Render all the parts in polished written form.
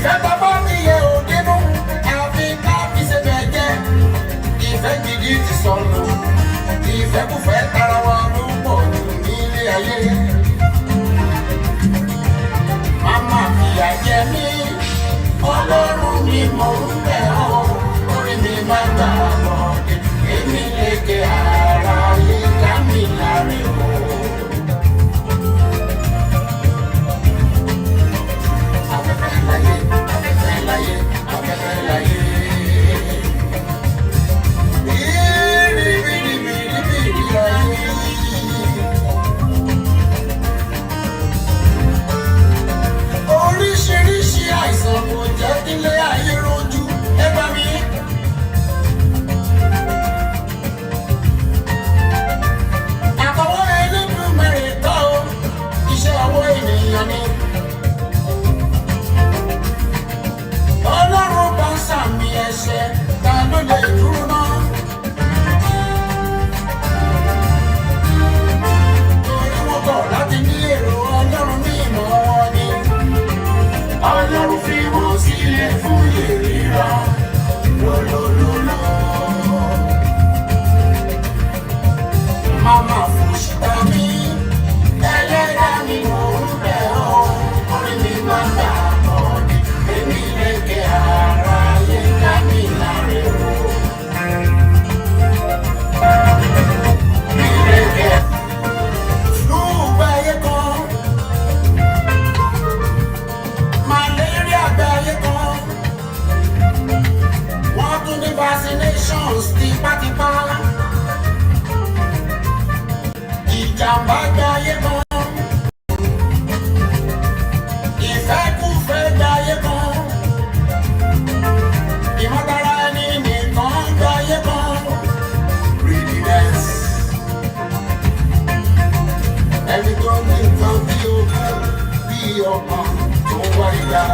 ìfẹ́ bàbá mi yẹ òdinú àfi ká fi ṣe bẹ̀jẹ̀ ìfẹ́ gidi ti sọnù ìfẹ́kùfẹ́ tara wa ló pọ̀ nílé ayé. Màmá fìyà jẹ mí Ọlọ́run mi mò ń bẹ̀ ọ́ orí mi má gbà bọ̀dé èmi lè ké ara yé ká mi láre o. Afẹ́fẹ́ láyé, afẹ́fẹ́ láyé, afẹ́fẹ́ láyé. Bìrìbìrìbìrìbìrì láyé. Oríṣiríṣi àìsàn kò jẹ́ kílé ayé rojú ẹ bá mi. Àkọ́wọ́ Elédùmarè tọ́ o, iṣẹ́ ọwọ́ ènìyàn ni. Ọlọ́run bá ń sàmì ẹ̀ṣẹ̀ ta ló lè dúró náà. Torí wọ́n kọ̀ láti ní èrò Ọlọ́run ní ìmọ̀ wọn ni. Ọlọ́run fi wọ́n sílẹ̀ fún ìríra lólólóló. Màmá fòṣìtà mi, ẹlẹ́dàá mi mò ń bẹ̀ ọ́, orí mi máa ń gbà bọ̀dé, èmi lè ké ara yé ká mi láre o. Ìrèké flu gbáyé kan. Malaria gbáyé kan, wọ́n tún ní vaccinations tipátipá. Ìjàmbá gbáyé kan, ìfẹ́kùfẹ́ gbáyé kan, ìmọ̀tara ẹni nìkan gbáyé kan. Greediness, ẹni tó ní nǹkan bí ogún bí ọgbọ̀n tó wá ìgbà.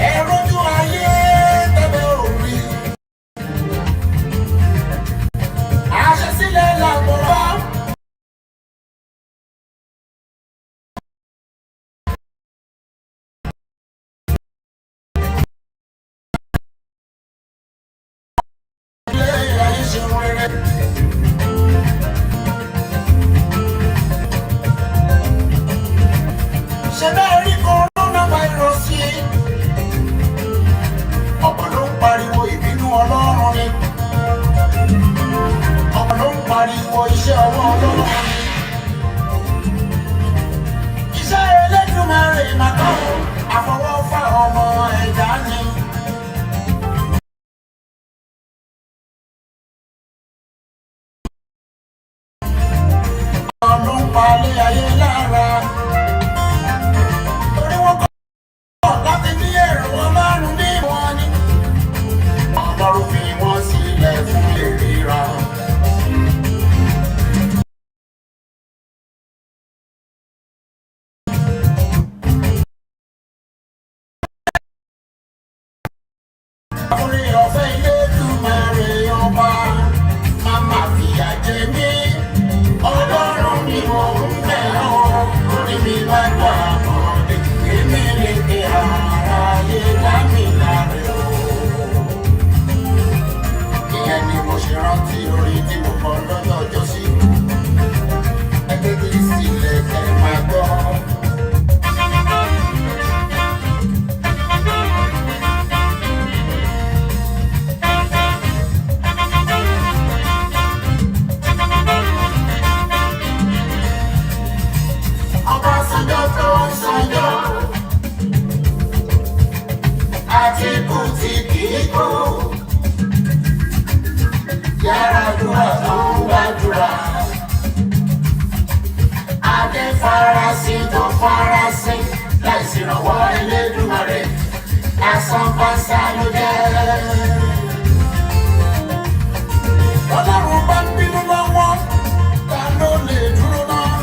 Ẹ̀rọjú ayé tẹ́lẹ̀ òrí. Àṣesílẹ̀ làgbọ̀rọ̀. Ilé ayé ṣe rere. Ṣé bẹ́ẹ̀ rí coronavirus yìí? Ọ̀pọ̀ ló ń pariwo ìbínú Ọlọ́run ni. Ọ̀pọ̀ ló ń pariwo iṣẹ́ ọwọ́ Ọlọ́run ni. Iṣẹ́ Elédùmarè màkà àfọwọ́fà ọmọ ẹ̀dá ni. Ọ̀pọ̀ ló ń palẹ̀ ayé lára. Torí wọ́n kọ̀ láti ní èrò Ọlọ́run ní wọn ni. Ọlọ́run fi wọ́n sílẹ̀ fún ìríra. Orí ọ̀fẹ́ Elédùmarè ọba, màmá fìyà jẹ mí. Ọlọ́run ni mò ń bẹ̀ ọ́, orí mi bá gbà bọ̀dé, èmi lè ké ara yé ká mi láre o. Ìyẹn ni mo ṣe rántí orin tí mo kọ lọ́jọ́ ọjọ́sí. Ẹ tètè sílẹ̀ kẹ́ máa gbọ́. Ọbásanjọ́ tó ń sanjọ́, Àtíkù tí kì í kú. Yar'Adua tó ń gbàdúrà. Adé farasin tó farasin láìsí ìrànwọ́ Elédùmarè. Asán pásá ló jẹ́. Ọlọ́run bá ń bínú lọ́wọ́, ta ló lè dúró náà?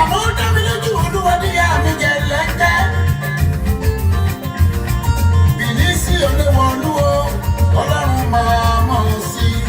Àmọ́ ó dá mi lójú Olúwa ní àmì jẹ̀lẹ́kẹ́. Bìlísì olówó olúwo, Ọlọ́run máa mọ̀ sí i.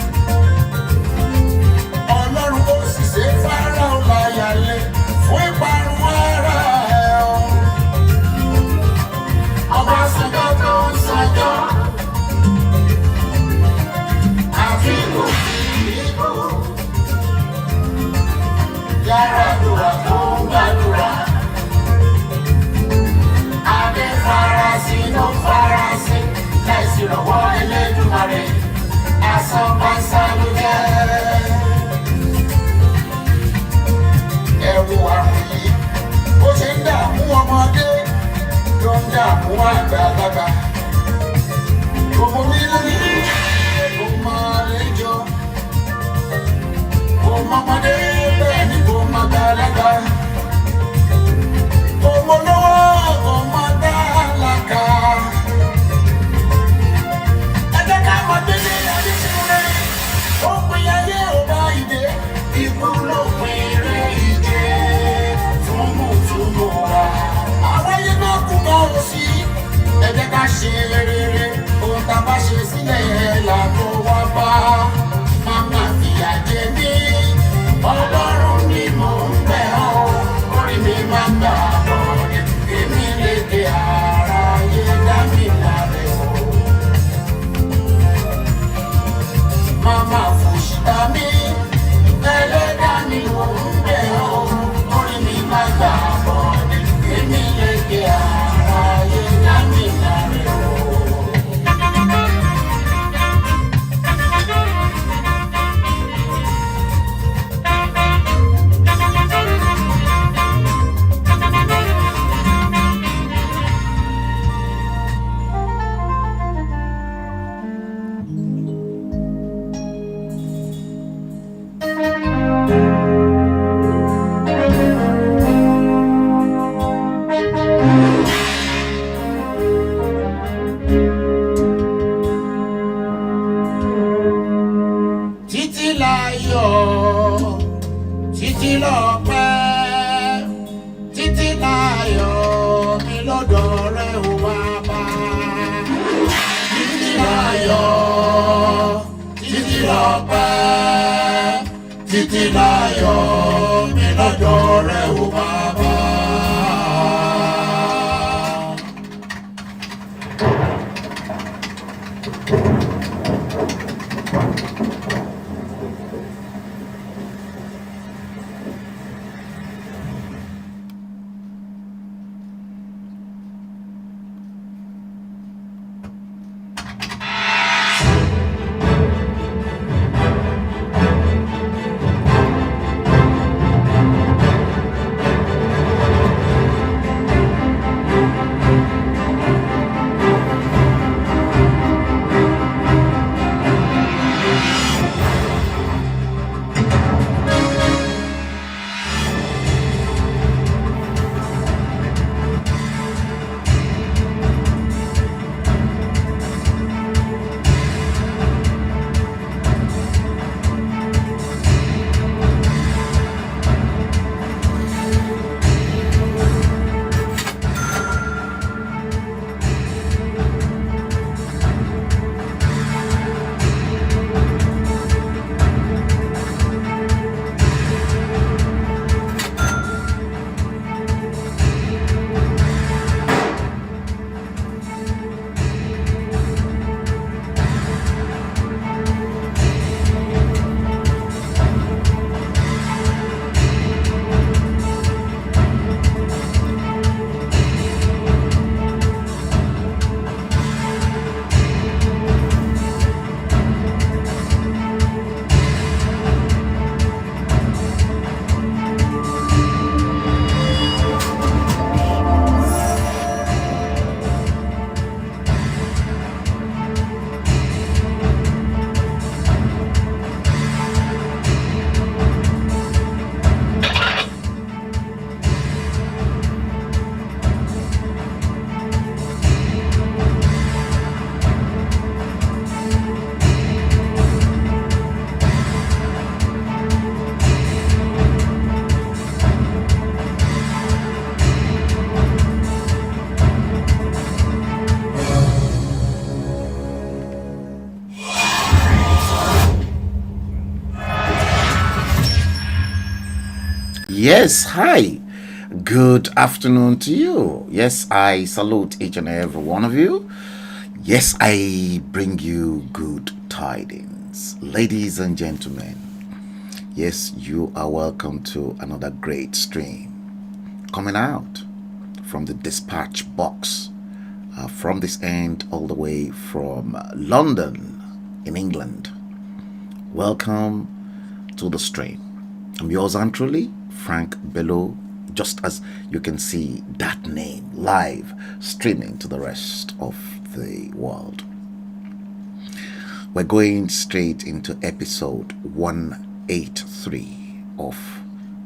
pánsánpánsá ló jẹ́. Ẹ wo àrùn yìí, bó ṣe ń dààmú ọmọdé ló ń dààmú àgbàlagbà. Gbogbo nínú yìí kò mọ àlejò, kò mọ ọmọdé bẹ́ẹ̀ ni kò mọ àgbàlagbà. Kò mọ lọ́wọ́, kò mọ tálákà. Ẹ jẹ́ ká mọ délé ẹni tí ń rẹ̀. Ó pin ayé ò bá ìdè, ikú ló pin rẹ̀ ìdè. Túmùtúmù wa, àwọn yìí náà kú mọ́ òsì. Ẹ jẹ́ ká ṣe rere, ohun tá a bá ṣe sílẹ̀ làbọ̀ wá bá. Màmá fìyà jẹ mí, Ọlọ́run ni mò ń bẹ̀ ọ́. Orí mi máa gbà bọ̀dẹ̀, èmi lè dé aráyé dá mi láre o. Màmá fòṣìta mi, ẹlẹ́dàá ni mò ń bẹ̀ ọ́. Orí mi máa gbà bọ̀dẹ̀, èmi lè dé aráyé dá mi láre o. Títí láyọ̀, títí lọ́pẹ́, títí láyọ̀ mi lọ́dọ̀ rẹ ò wá bá. Títí láyọ̀, títí lọ́pẹ́, títí láyọ̀ mi lọ́dọ̀ rẹ ò wá bá. Yes, hi. Good afternoon to you. Yes, I salute each and every one of you. Yes, I bring you good tidings. Ladies and gentlemen, yes, you are welcome to another great stream coming out from the dispatch box from this end all the way from London in England. Welcome to the stream. I'm yours and truly, Frank Bello, just as you can see that name live streaming to the rest of the world. We're going straight into episode 183 of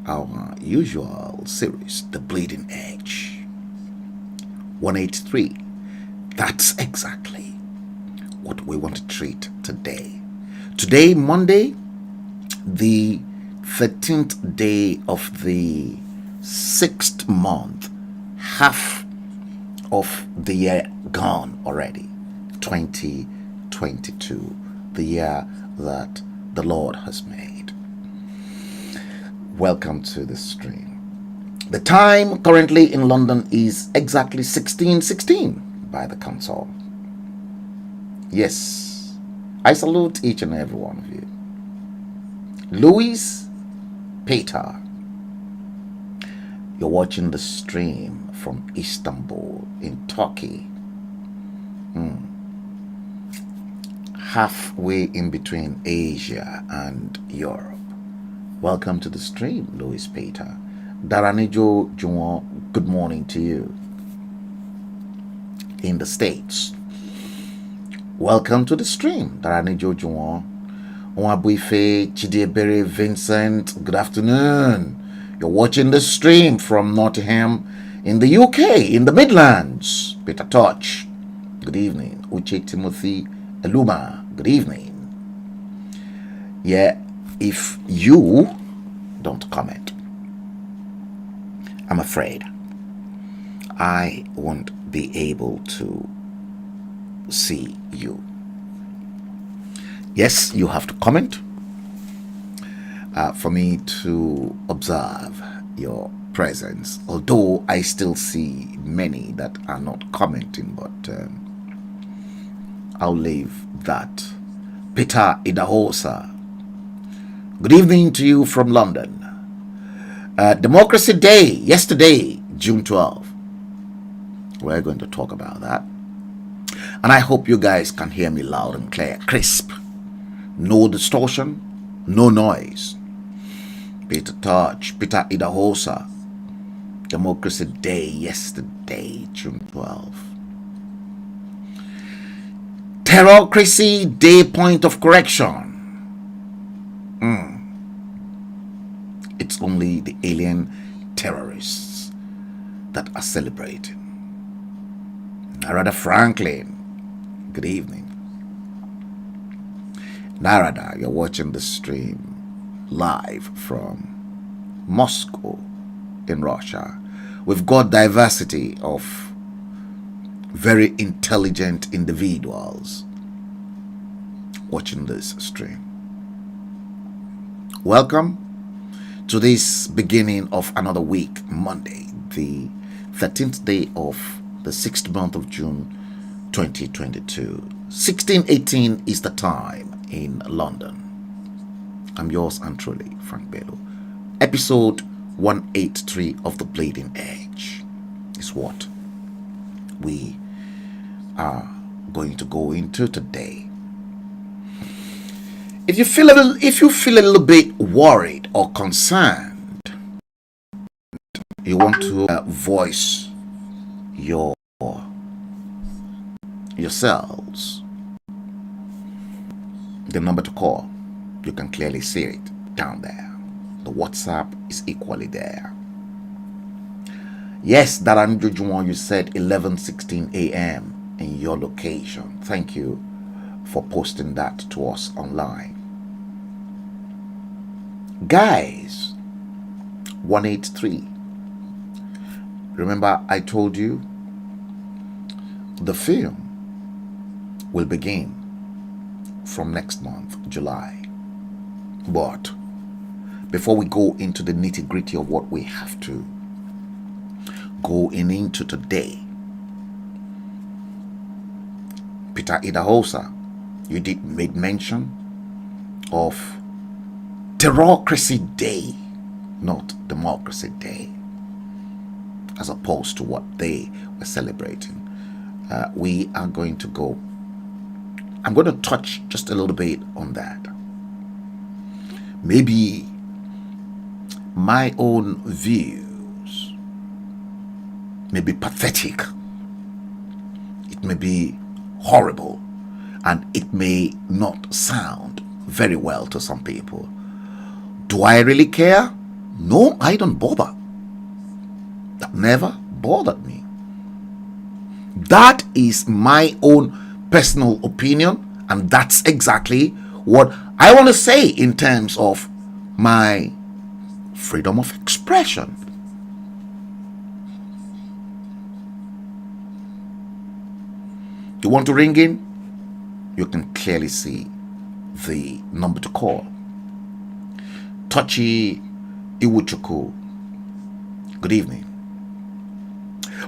our usual series, The Bleeding Edge. 183. That's exactly what we want to treat today. Today, Monday, the 13th day of the 6th month, half of the year gone already, 2022, the year that the Lord has made. Welcome to the stream. The time currently in London is exactly 16:16 by the console. Yes, I salute each and every one of you. Louis, Peter, you're watching the stream from Istanbul in Turkey. Halfway in between Asia and Europe. Welcome to the stream, Louis Peter. Daranijo Juwon, good morning to you. In the States. Welcome to the stream, Daranijo Juwon. Onwabuife Chidebere Vincent, good afternoon. You're watching the stream from Nottingham in the UK, in the Midlands. Peter Touch, good evening. Uche Timothy Eluma, good evening. Yeah, if you don't comment, I'm afraid I won't be able to see you. Yes, you have to comment for me to observe your presence, although I still see many that are not commenting, but I'll leave that. Peter Idahosa, good evening to you from London. Democracy Day, yesterday, June 12th. We're going to talk about that. And I hope you guys can hear me loud and clear, crisp. No distortion, no noise. Peter Touch, Peter Idahosa. Democracy Day, yesterday, June 12th. Terrorocracy Day, point of correction. It's only the alien terrorists that are celebrating. Narada Franklin, good evening. Narada, you're watching the stream live from Moscow in Russia. We've got diversity of very intelligent individuals watching this stream. Welcome to this beginning of another week, Monday, the 13th day of the 6th month of June 2022. 16:18 is the time in London. I'm yours and truly, Frank Bello. Episode 183 of The Bleeding Edge is what we are going to go into today. If you feel a little bit worried or concerned, you want to voice yourselves, the number to call, you can clearly see it down there. The WhatsApp is equally there. Yes, Daran Jujuan, you said 11:16 a.m. in your location. Thank you for posting that to us online. Guys, 183. Remember I told you the film will begin from next month, July. But before we go into the nitty-gritty of what we have to go into today, Peter Idahosa, you did make mention of Terrorocracy Day, not Democracy Day, as opposed to what they were celebrating. We are going to go. I'm going to touch just a little bit on that. maybe my own views may be pathetic, it may be horrible, and it may not sound very well to some people. Do I really care? No, I don't bother. That never bothered me. That is my own personal opinion, and that's exactly what I want to say in terms of my freedom of expression. You want to ring in? You can clearly see the number to call. Tochi Iwuchuku. Good evening.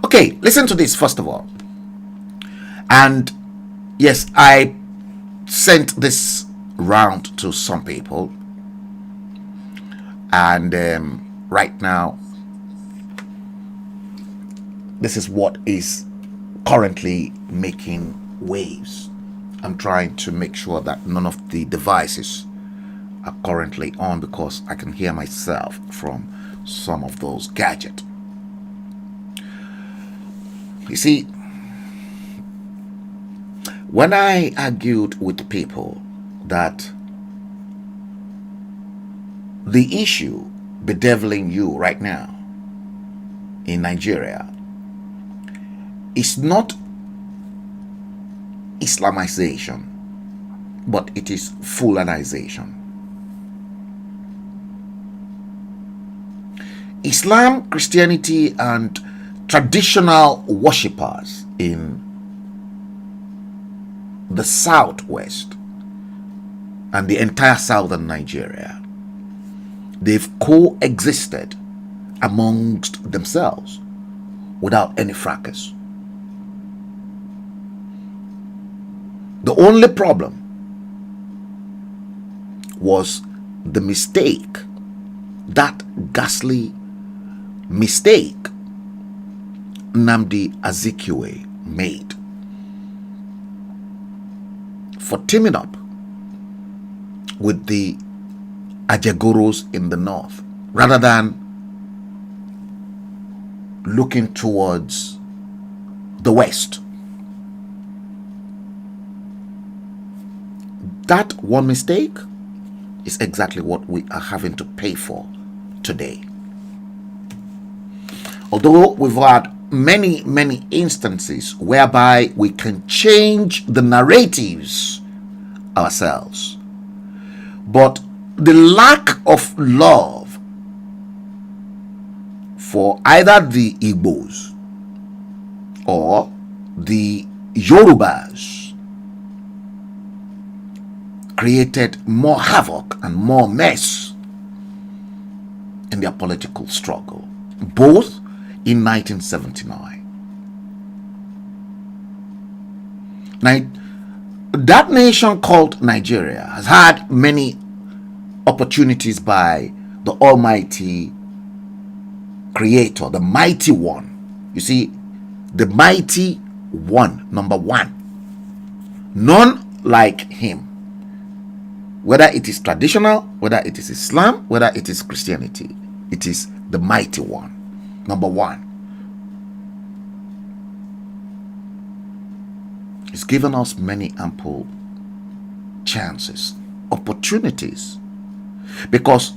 Okay, listen to this first of all. And yes, I sent this round to some people. And right now, this is what is currently making waves. I'm trying to make sure that none of the devices are currently on, because I can hear myself from some of those gadgets. You see, when I argued with people that the issue bedeviling you right now in Nigeria is not Islamization, but it is Fulanization. Islam, Christianity, and traditional worshippers in the southwest and the entire southern Nigeria, they've coexisted amongst themselves without any fracas. The only problem was the mistake, that ghastly mistake Nnamdi Azikiwe made for teaming up with the Ajagoros in the north, rather than looking towards the west. That one mistake is exactly what we are having to pay for today. Although we've had many instances whereby we can change the narratives ourselves, but the lack of love for either the Igbos or the Yorubas created more havoc and more mess in their political struggle, both in 1979. Now, that nation called Nigeria has had many opportunities by the Almighty Creator, the Mighty One. You see, the Mighty One, number one. None like him. Whether it is traditional, whether it is Islam, whether it is Christianity, it is the Mighty One, number one. He's given us many ample chances, opportunities, because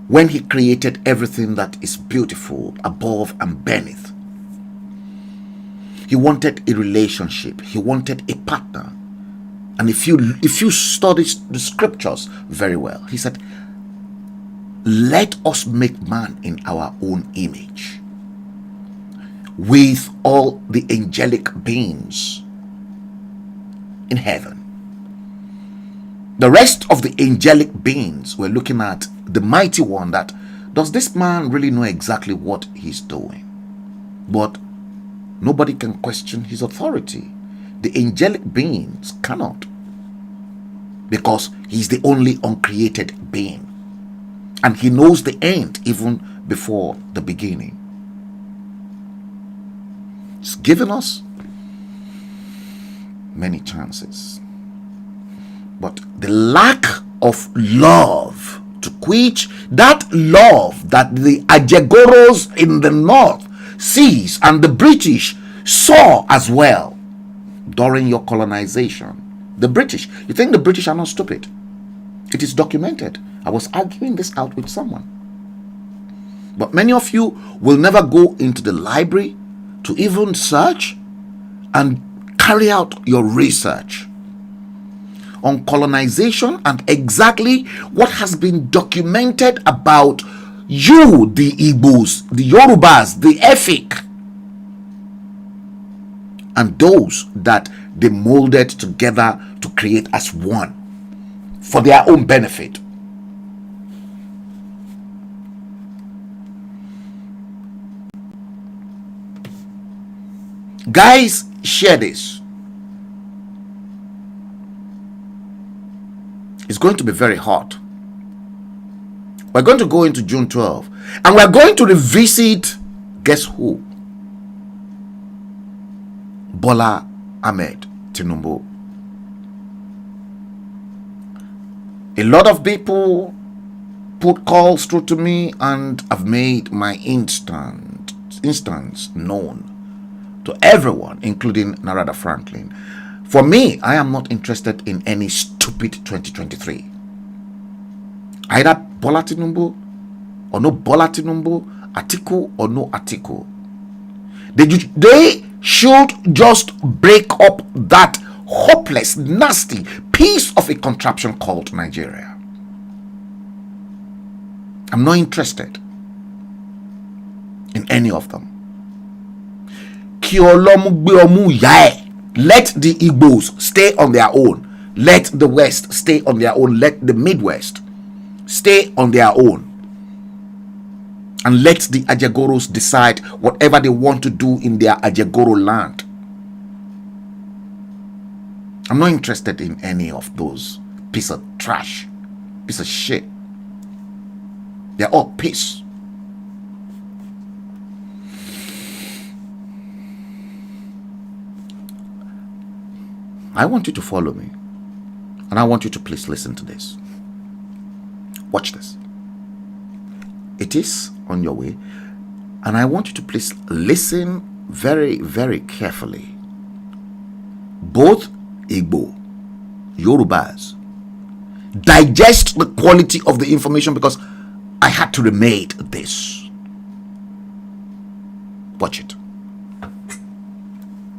when he created everything that is beautiful above and beneath, he wanted a relationship, he wanted a partner. And if you study the scriptures very well, he said, let us make man in our own image, with all the angelic beings in heaven. The rest of the angelic beings were looking at the Mighty One, that does this man really know exactly what he's doing? But nobody can question his authority. The angelic beings cannot, because he's the only uncreated being, and he knows the end even before the beginning. He's given us many chances, but the lack of love to quench that love that the Ajegoros in the north sees and the British saw as well during your colonization. The British, you think the British are not stupid? It is documented. I was arguing this out with someone. But many of you will never go into the library to even search and carry out your research on colonization and exactly what has been documented about you, the Igbos, the Yorubas, the Efik, and those that they molded together to create as one for their own benefit. Guys, share this. It's going to be very hot. We're going to go into June 12 and we're going to revisit, guess who? Bola Ahmed Tinubu. A lot of people put calls through to me and I've made my instance known to everyone, including Narada Franklin. For me, I am not interested in any stupid 2023. Either Bola Tinubu or no Bola Tinubu, Atiku or no Atiku. They should just break up that hopeless, nasty piece of a contraption called Nigeria. I'm not interested in any of them. Let the Igbos stay on their own. Let the West stay on their own. Let the Midwest stay on their own. And let the Ajegoros decide whatever they want to do in their Ajegoro land. I'm not interested in any of those piece of trash, piece of shit. They're all piss. I want you to follow me. And I want you to please listen to this. Watch this. It is on your way. And I want you to please listen very, very carefully. Both Igbo, Yorubas, digest the quality of the information because I had to remake this. Watch it.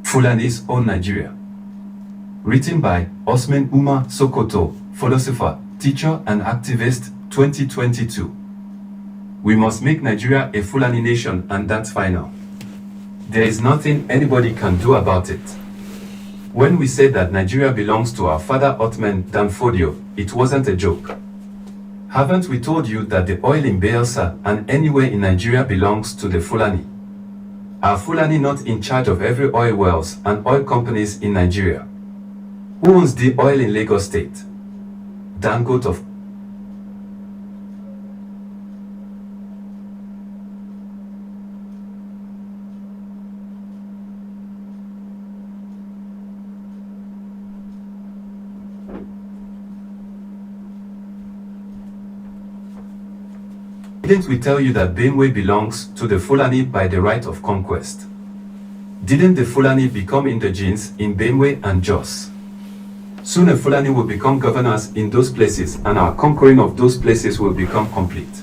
Fulani's own Nigeria. Written by Osman Umar Sokoto, philosopher, teacher and activist, 2022. We must make Nigeria a Fulani nation and that's final. There is nothing anybody can do about it. When we said that Nigeria belongs to our father Othman Danfodio, it wasn't a joke. Haven't we told you that the oil in Bayelsa and anywhere in Nigeria belongs to the Fulani? Are Fulani not in charge of every oil wells and oil companies in Nigeria? Who owns the oil in Lagos State? Dangote of Didn't we tell you that Benue belongs to the Fulani by the right of conquest? Didn't the Fulani become indigenes in Benue and Jos? Soon the Fulani will become governors in those places and our conquering of those places will become complete.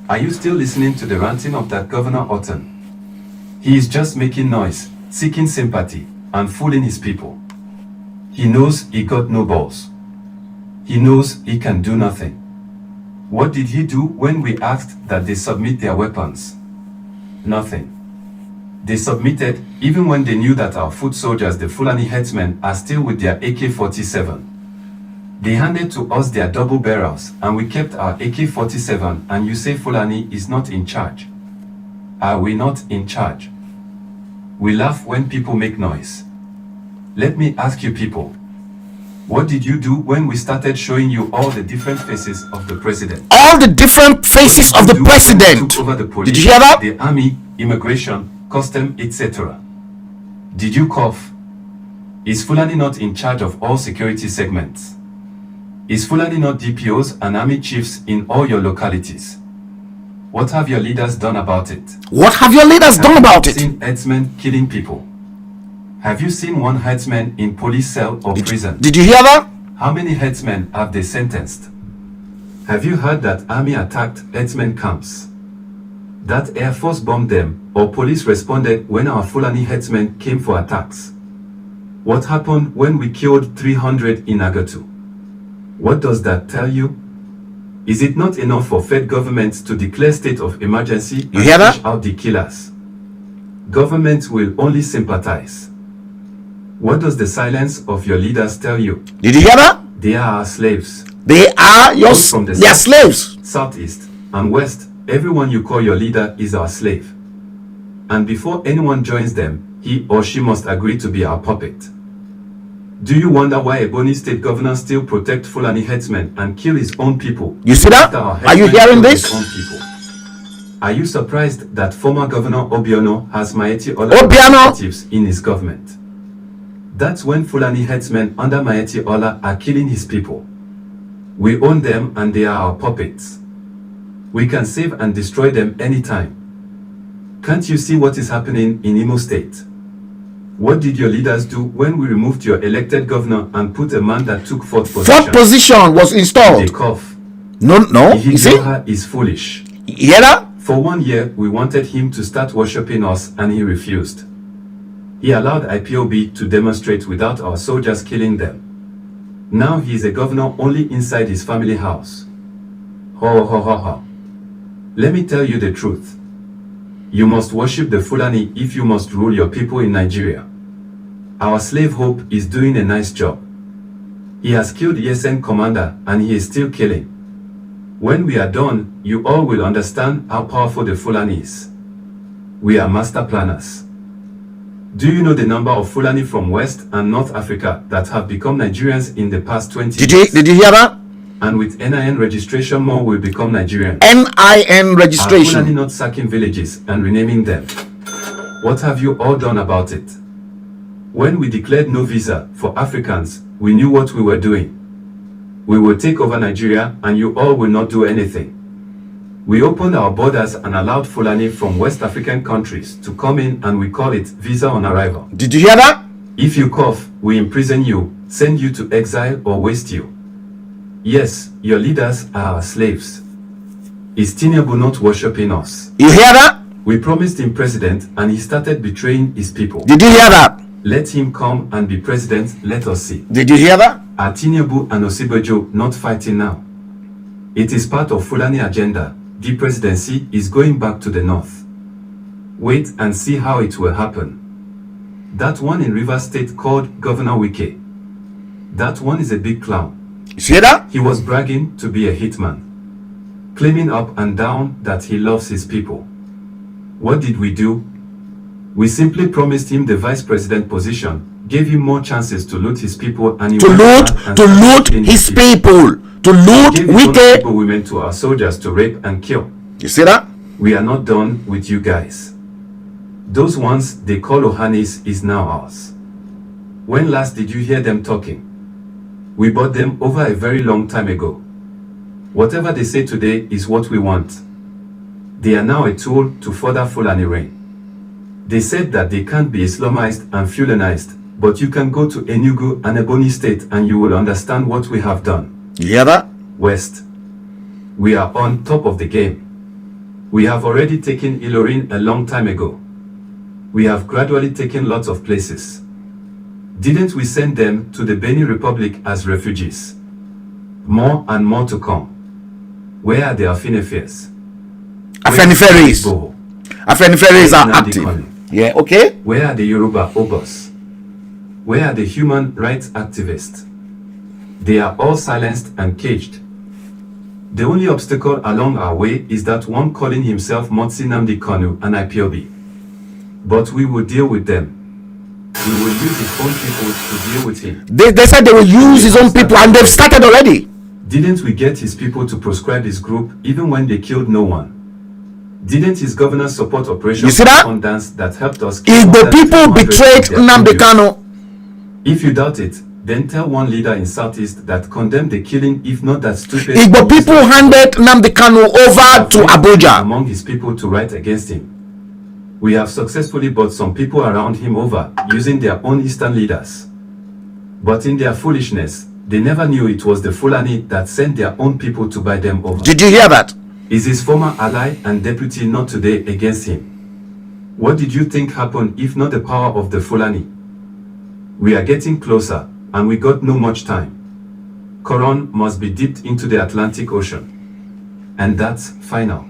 Are you still listening to the ranting of that Governor Otten? He is just making noise, seeking sympathy, and fooling his people. He knows he got no balls. He knows he can do nothing. What did he do when we asked that they submit their weapons? Nothing. They submitted even when they knew that our foot soldiers, the Fulani Herdsmen, are still with their AK-47. They handed to us their double barrels and we kept our AK-47 and you say Fulani is not in charge. Are we not in charge? We laugh when people make noise. Let me ask you people, what did you do when we started showing you all the different faces of the president? All the different faces of the president. Took over the police, did you hear that? The army, immigration, custom, etc. Did you cough? Is Fulani not in charge of all security segments? Is Fulani not DPOs and army chiefs in all your localities? What have your leaders done about it? What have your leaders done about Have you it? seen herdsmen killing people? Have you seen one herdsman in police cell or prison? Did you hear that? How many herdsmen have they sentenced? Have you heard that army attacked herdsmen camps? That Air Force bombed them, or police responded when our Fulani herdsmen came for attacks? What happened when we killed 300 in Agatu? What does that tell you? Is it not enough for Fed governments to declare state of emergency You hear that? push out the killers? Government will only sympathize. What does the silence of your leaders tell you? Did you hear that? They are our slaves. They are your Both from the they are south, slaves. southeast, and west. Everyone you call your leader is our slave. And before anyone joins them, he or she must agree to be our puppet. Do you wonder why a Ebonyi state governor still protect Fulani herdsmen and kill his own people? You see that? after our Are you herdsmen hearing kill this? his own people? Are you surprised that former Governor Obiano has Maeti Ola Obiano! representatives in his government? That's when Fulani herdsmen under Maeti Ola are killing his people. We own them and they are our puppets. We can save and destroy them anytime. Can't you see what is happening in Imo State? What did your leaders do when we removed your elected governor and put a man that took fourth position? Fourth position was They installed. cough. No, you see? Ihidioha is foolish. You hear that? For 1 year, we wanted him to start worshipping us and he refused. He allowed IPOB to demonstrate without our soldiers killing them. Now he is a governor only inside his family house. Ho ho ho ho. Let me tell you the truth. You must worship the Fulani if you must rule your people in Nigeria. Our slave Hope is doing a nice job. He has killed ESN commander and he is still killing. When we are done, you all will understand how powerful the Fulani is. We are master planners. Do you know the number of Fulani from West and North Africa that have become Nigerians in the past 20 years? Did you hear that? And with NIN registration, more will become Nigerians. NIN Are Fulani registration. not sacking villages and renaming them? What have you all done about it? When we declared no visa for Africans, we knew what we were doing. We will take over Nigeria and you all will not do anything. We opened our borders and allowed Fulani from West African countries to come in and we call it visa on arrival. Did you hear that? If you cough, we imprison you, send you to exile or waste you. Yes, your leaders are our slaves. Is Tinubu not worshipping us? You hear that? We promised him president and he started betraying his people. Did you hear that? Let him come and be president, let us see. Did you hear that? Are Tinubu and Osibajo not fighting now? It is part of Fulani agenda. The presidency is going back to the north. Wait and see how it will happen. That one in Rivers State called Governor Wike. That one is a big clown. You see that? He was bragging to be a hitman, claiming up and down that he loves his people. What did we do? We simply promised him the vice president position, gave him more chances to loot his people, and he To went loot, back and to started loot killing his people. To loot Gave his own wicked. people women to our soldiers to rape and kill. You see that? We are not done with you guys. Those ones they call Ohanis is now ours. When last did you hear them talking? We bought them over a very long time ago. Whatever they say today is what we want. They are now a tool to further Fulani reign. They said that they can't be Islamized and Fulanized, but you can go to Enugu and Ebonyi State and you will understand what we have done. You hear that? West. We are on top of the game. We have already taken Ilorin a long time ago. We have gradually taken lots of places. Didn't we send them to the Benin Republic as refugees? More and more to come. Where are the Afiniferes? Afeniferes. Afeniferes are active. Yeah, okay. Where are the Yoruba Obos? Where are the human rights activists? They are all silenced and caged. The only obstacle along our way is that one calling himself Motsi Nnamdi Kanu and IPOB. But we will deal with them. We will use his own people to deal with him. They said they will use his own people and they've started already. Didn't we get his people to proscribe his group even when they killed no one? Didn't his governor support Operation You see that? Dance that helped us kill If the more than people 200 betrayed of their Nnamdi tributes? Kanu, If you doubt it, then tell one leader in Southeast that condemned the killing, if not that stupid. Igbo people handed Nnamdi Kanu over to Abuja among his people to write against him. We have successfully brought some people around him over using their own Eastern leaders. But in their foolishness, they never knew it was the Fulani that sent their own people to buy them over. Did you hear that? Is his former ally and deputy not today against him? What did you think happened if not the power of the Fulani? We are getting closer, and we got no much time. Quran must be dipped into the Atlantic Ocean. And that's final.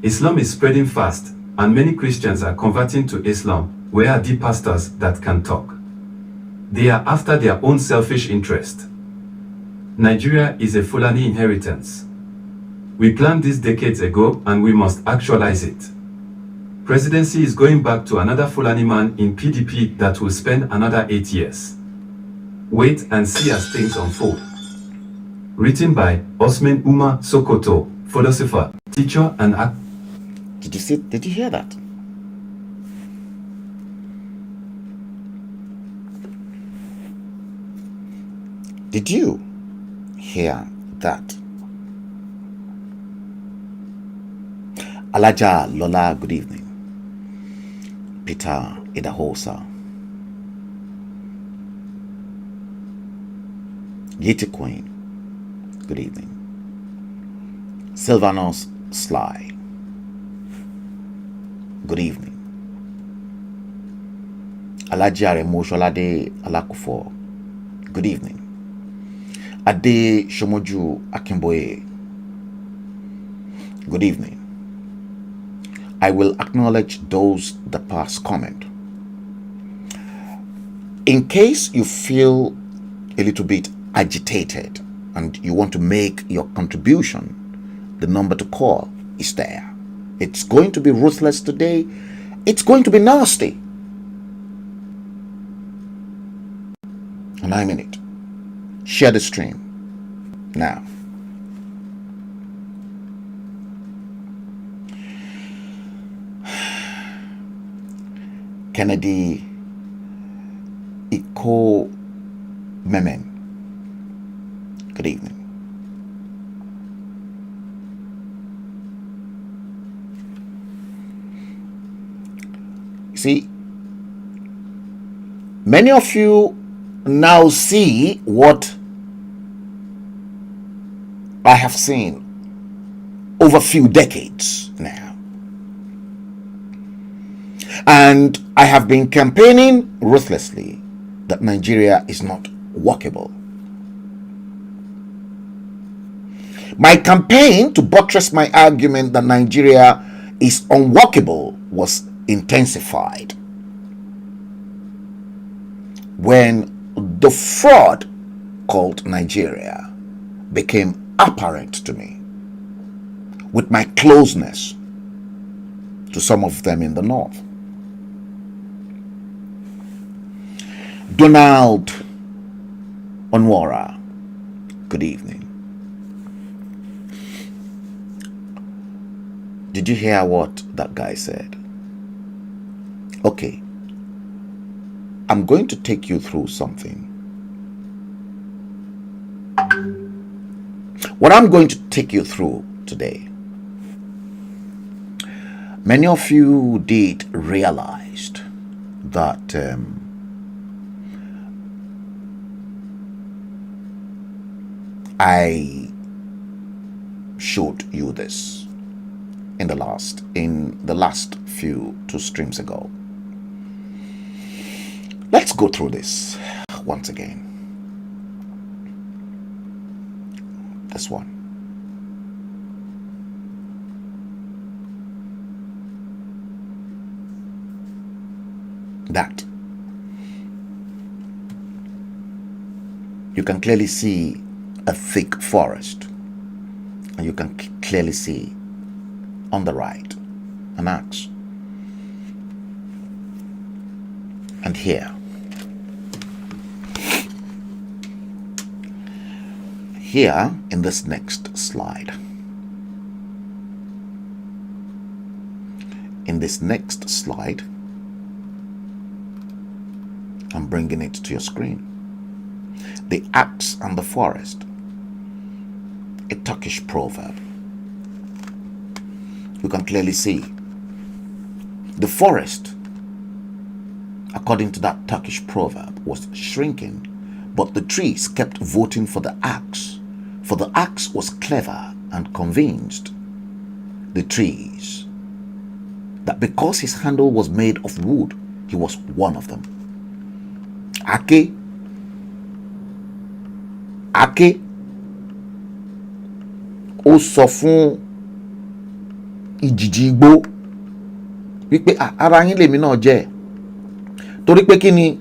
Islam is spreading fast, and many Christians are converting to Islam. Where are the pastors that can talk? They are after their own selfish interest. Nigeria is a Fulani inheritance. We planned this decades ago, and we must actualize it. Presidency is going back to another Fulani man in PDP that will spend another 8 years. Wait and see as things unfold. Written by Osman Umar Sokoto, philosopher, teacher, and actor. Did you hear that? Did you hear that? Alaja Lola, good evening. Peter Idahosa. Yeti Queen, good evening. Sylvanos Sly, good evening. Alajare Mosholade Alakufo, good evening. Ade Shomoju Akimboye, good evening. I will acknowledge those that pass comment. In case you feel a little bit agitated and you want to make your contribution, the number to call is there. It's going to be ruthless today. It's going to be nasty. And I mean it. Share the stream now. Kennedy Iko Memen, good evening. See, many of you now see what I have seen over a few decades now. And I have been campaigning ruthlessly that Nigeria is not workable. My campaign to buttress my argument that Nigeria is unworkable was intensified when the fraud called Nigeria became apparent to me with my closeness to some of them in the north. Donald Onwara, good evening. Did you hear what that guy said? Okay, I'm going to take you through something. What I'm going to take you through today, many of you did realize that I showed you this in the last few 2 streams ago. Let's go through this once again. This one. That. You can clearly see a thick forest, and you can clearly see on the right an axe, and here in this next slide, I'm bringing it to your screen. The axe and the forest, a Turkish proverb. You can clearly see the forest, according to that Turkish proverb, was shrinking, but the trees kept voting for the axe, for the axe was clever and convinced the trees that because his handle was made of wood, he was one of them. Ake ó sọ fún ìjìjì igbó wípé ara yín lèmi náà jẹ́, torí pé kí ni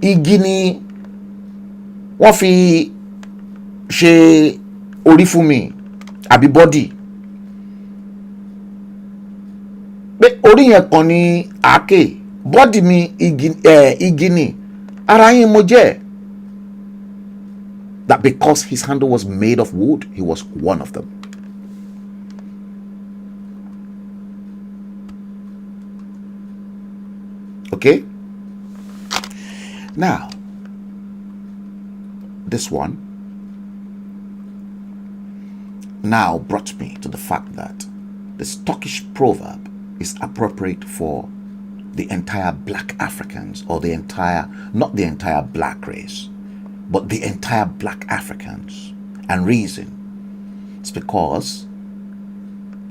igi ni wọ́n fi ṣe orí fún mi àbí bọ́dì, pé orí yẹn kan ní àáké, bọ́dì mi igi ni, ara yín mo jẹ́. That because his handle was made of wood, he was one of them. Okay? Now, this one now brought me to the fact that this Turkish proverb is appropriate for the entire black Africans, or the entire, not the entire black race, but the entire black Africans. And reason, it's because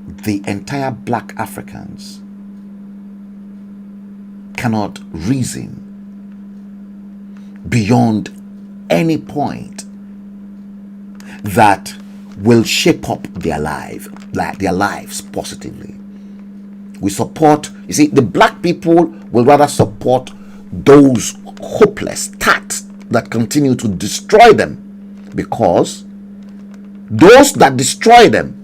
the entire black Africans cannot reason beyond any point that will shape up their lives positively. We support, you see, the black people will rather support those hopeless tats that continue to destroy them, because those that destroy them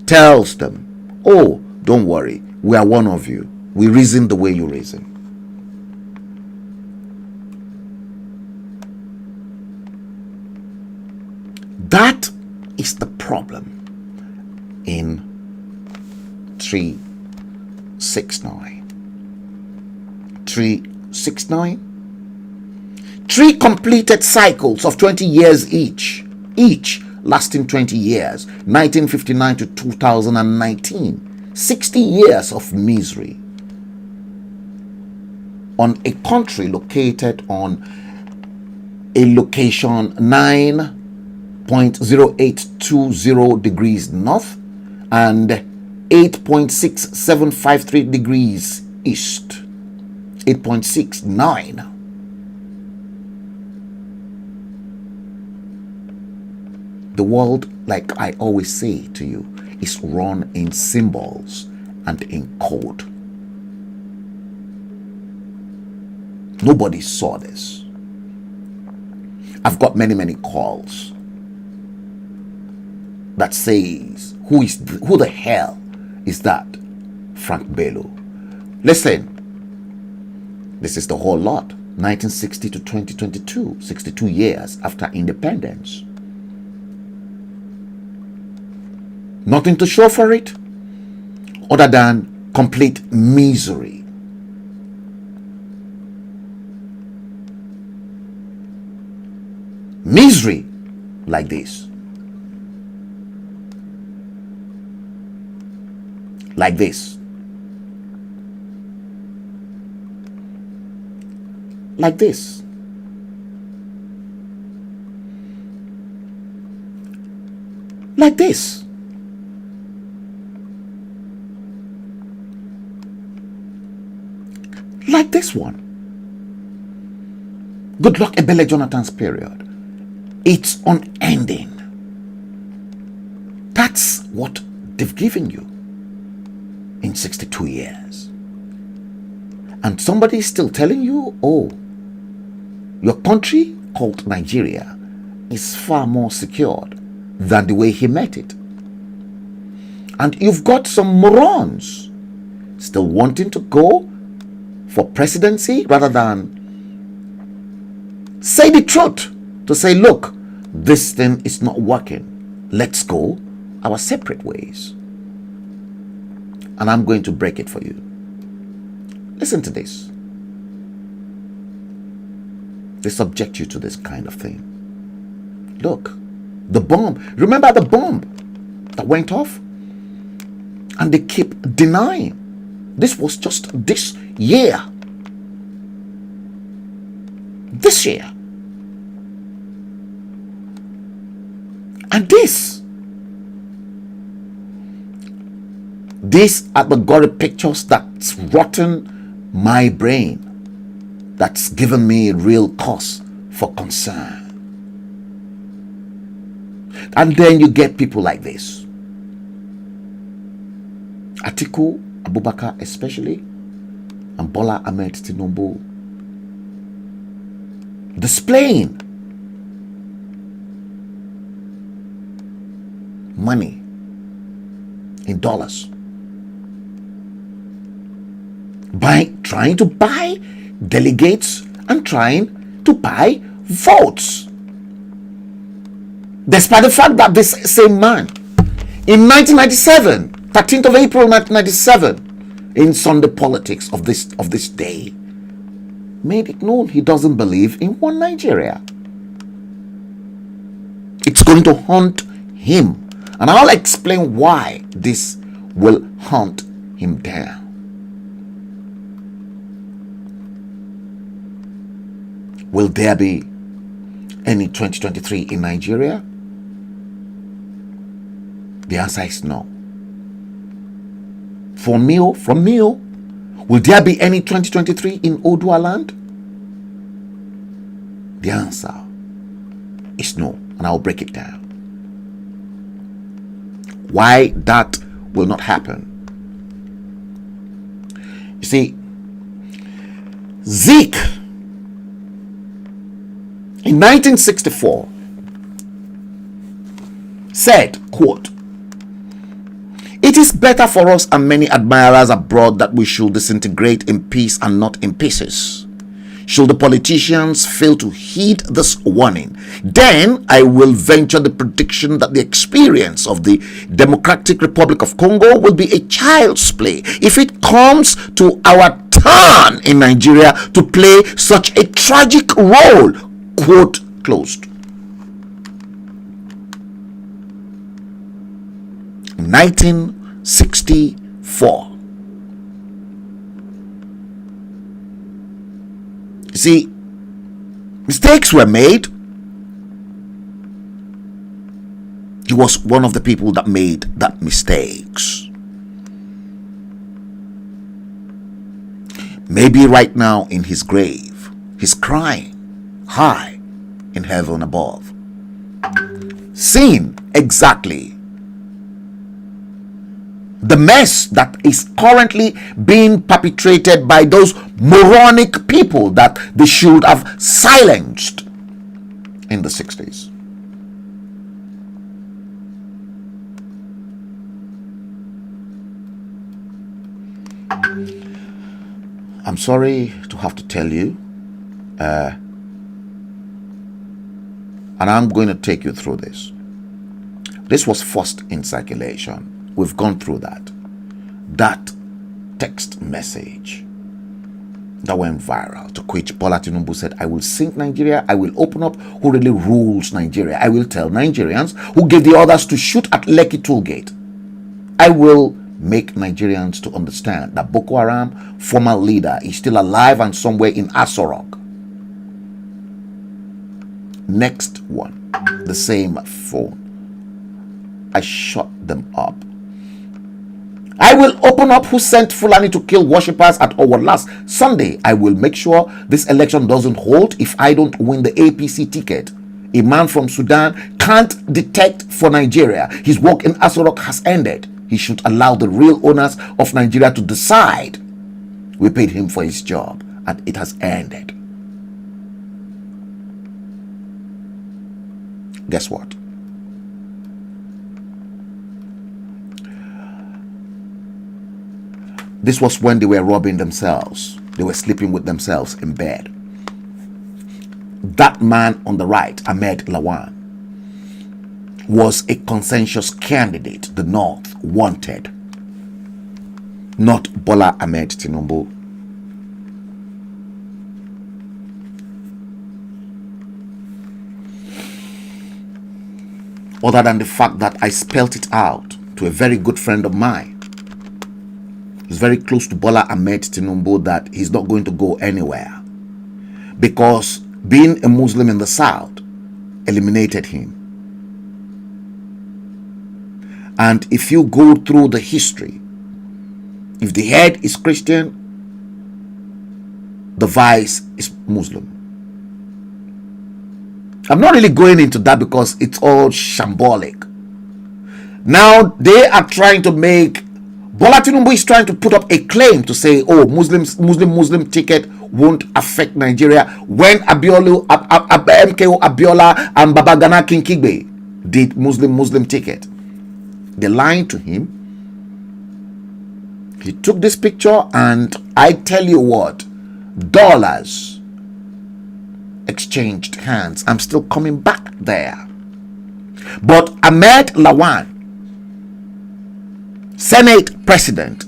tells them, oh, don't worry, we are one of you, we reason the way you reason. That is the problem in 369. 369. 3 completed cycles of 20 years each lasting 20 years, 1959 to 2019, 60 years of misery on a country located on a location 9.0820 degrees north and 8.6753 degrees east, 8.69. The world, like I always say to you, is run in symbols and in code. Nobody saw this. I've got many calls that says, who the hell is that Frank Bello? Listen, this is the whole lot. 1960 to 2022, 62 years after independence. Nothing to show for it other than complete misery. Misery like this. Like this. Like this. Like this. Like this one. Good luck Ebele Jonathan's period. It's unending. That's what they've given you in 62 years. And somebody is still telling you, oh, your country called Nigeria is far more secured than the way he met it. And you've got some morons still wanting to go for presidency rather than say the truth, to say, look, this thing is not working, let's go our separate ways. And I'm going to break it for you. Listen to this. They subject you to this kind of thing. Look, the bomb. Remember the bomb that went off? And they keep denying. This was just this year. This year. And these are the gory pictures that's rotten my brain. That's given me a real cause for concern. And then you get people like this. Atiku Abubakar especially, and Bola Ahmed Tinubu, displaying money in dollars by trying to buy delegates and trying to buy votes. Despite the fact that this same man in 1997, 13th of April 1997, in Sunday politics of this day, made it known he doesn't believe in one Nigeria. It's going to haunt him, and I'll explain why this will hunt him down. Will there be any 2023 in Nigeria? The answer is no. From me, will there be any 2023 in Odua land? The answer is no, and I'll break it down. Why that will not happen. You see, Zeke in 1964 said, quote, "It is better for us and many admirers abroad that we should disintegrate in peace and not in pieces. Should the politicians fail to heed this warning, then I will venture the prediction that the experience of the Democratic Republic of Congo will be a child's play if it comes to our turn in Nigeria to play such a tragic role." Quote closed. 1964. You see, mistakes were made. He was one of the people that made that mistakes. Maybe right now in his grave, he's crying high in heaven above, seeing exactly the mess that is currently being perpetrated by those moronic people that they should have silenced in the 60s. I'm sorry to have to tell you, and I'm going to take you through this. This was first in circulation. We've gone through that. That text message that went viral, to which Bola Tinubu said, "I will sink Nigeria. I will open up who really rules Nigeria. I will tell Nigerians who gave the orders to shoot at Lekki Tollgate. I will make Nigerians to understand that Boko Haram former leader is still alive and somewhere in Asorok." Next one, the same phone. I shut them up. "I will open up who sent Fulani to kill worshippers at our last Sunday. I will make sure this election doesn't hold if I don't win the APC ticket. A man from Sudan can't detect for Nigeria. His work in Asorok has ended. He should allow the real owners of Nigeria to decide. We paid him for his job and it has ended." Guess what? This was when they were robbing themselves. They were sleeping with themselves in bed. That man on the right, Ahmed Lawan, was a consensus candidate the North wanted, not Bola Ahmed Tinubu. other than the fact that I spelt it out to a very good friend of mine. He's very close to Bola Ahmed Tinubu, that he's not going to go anywhere, because being a Muslim in the South eliminated him. And if you go through the history, if the head is Christian, the vice is Muslim. I'm not really going into that because it's all shambolic. Now they are trying to make, Bola Tinubu is trying to put up a claim to say, oh, Muslim ticket won't affect Nigeria, when MKO Abiola and Babagana Kinkigbe did Muslim ticket. They lied to him. He took this picture, and I tell you what, dollars exchanged hands. I'm still coming back there. But Ahmed Lawan, Senate President,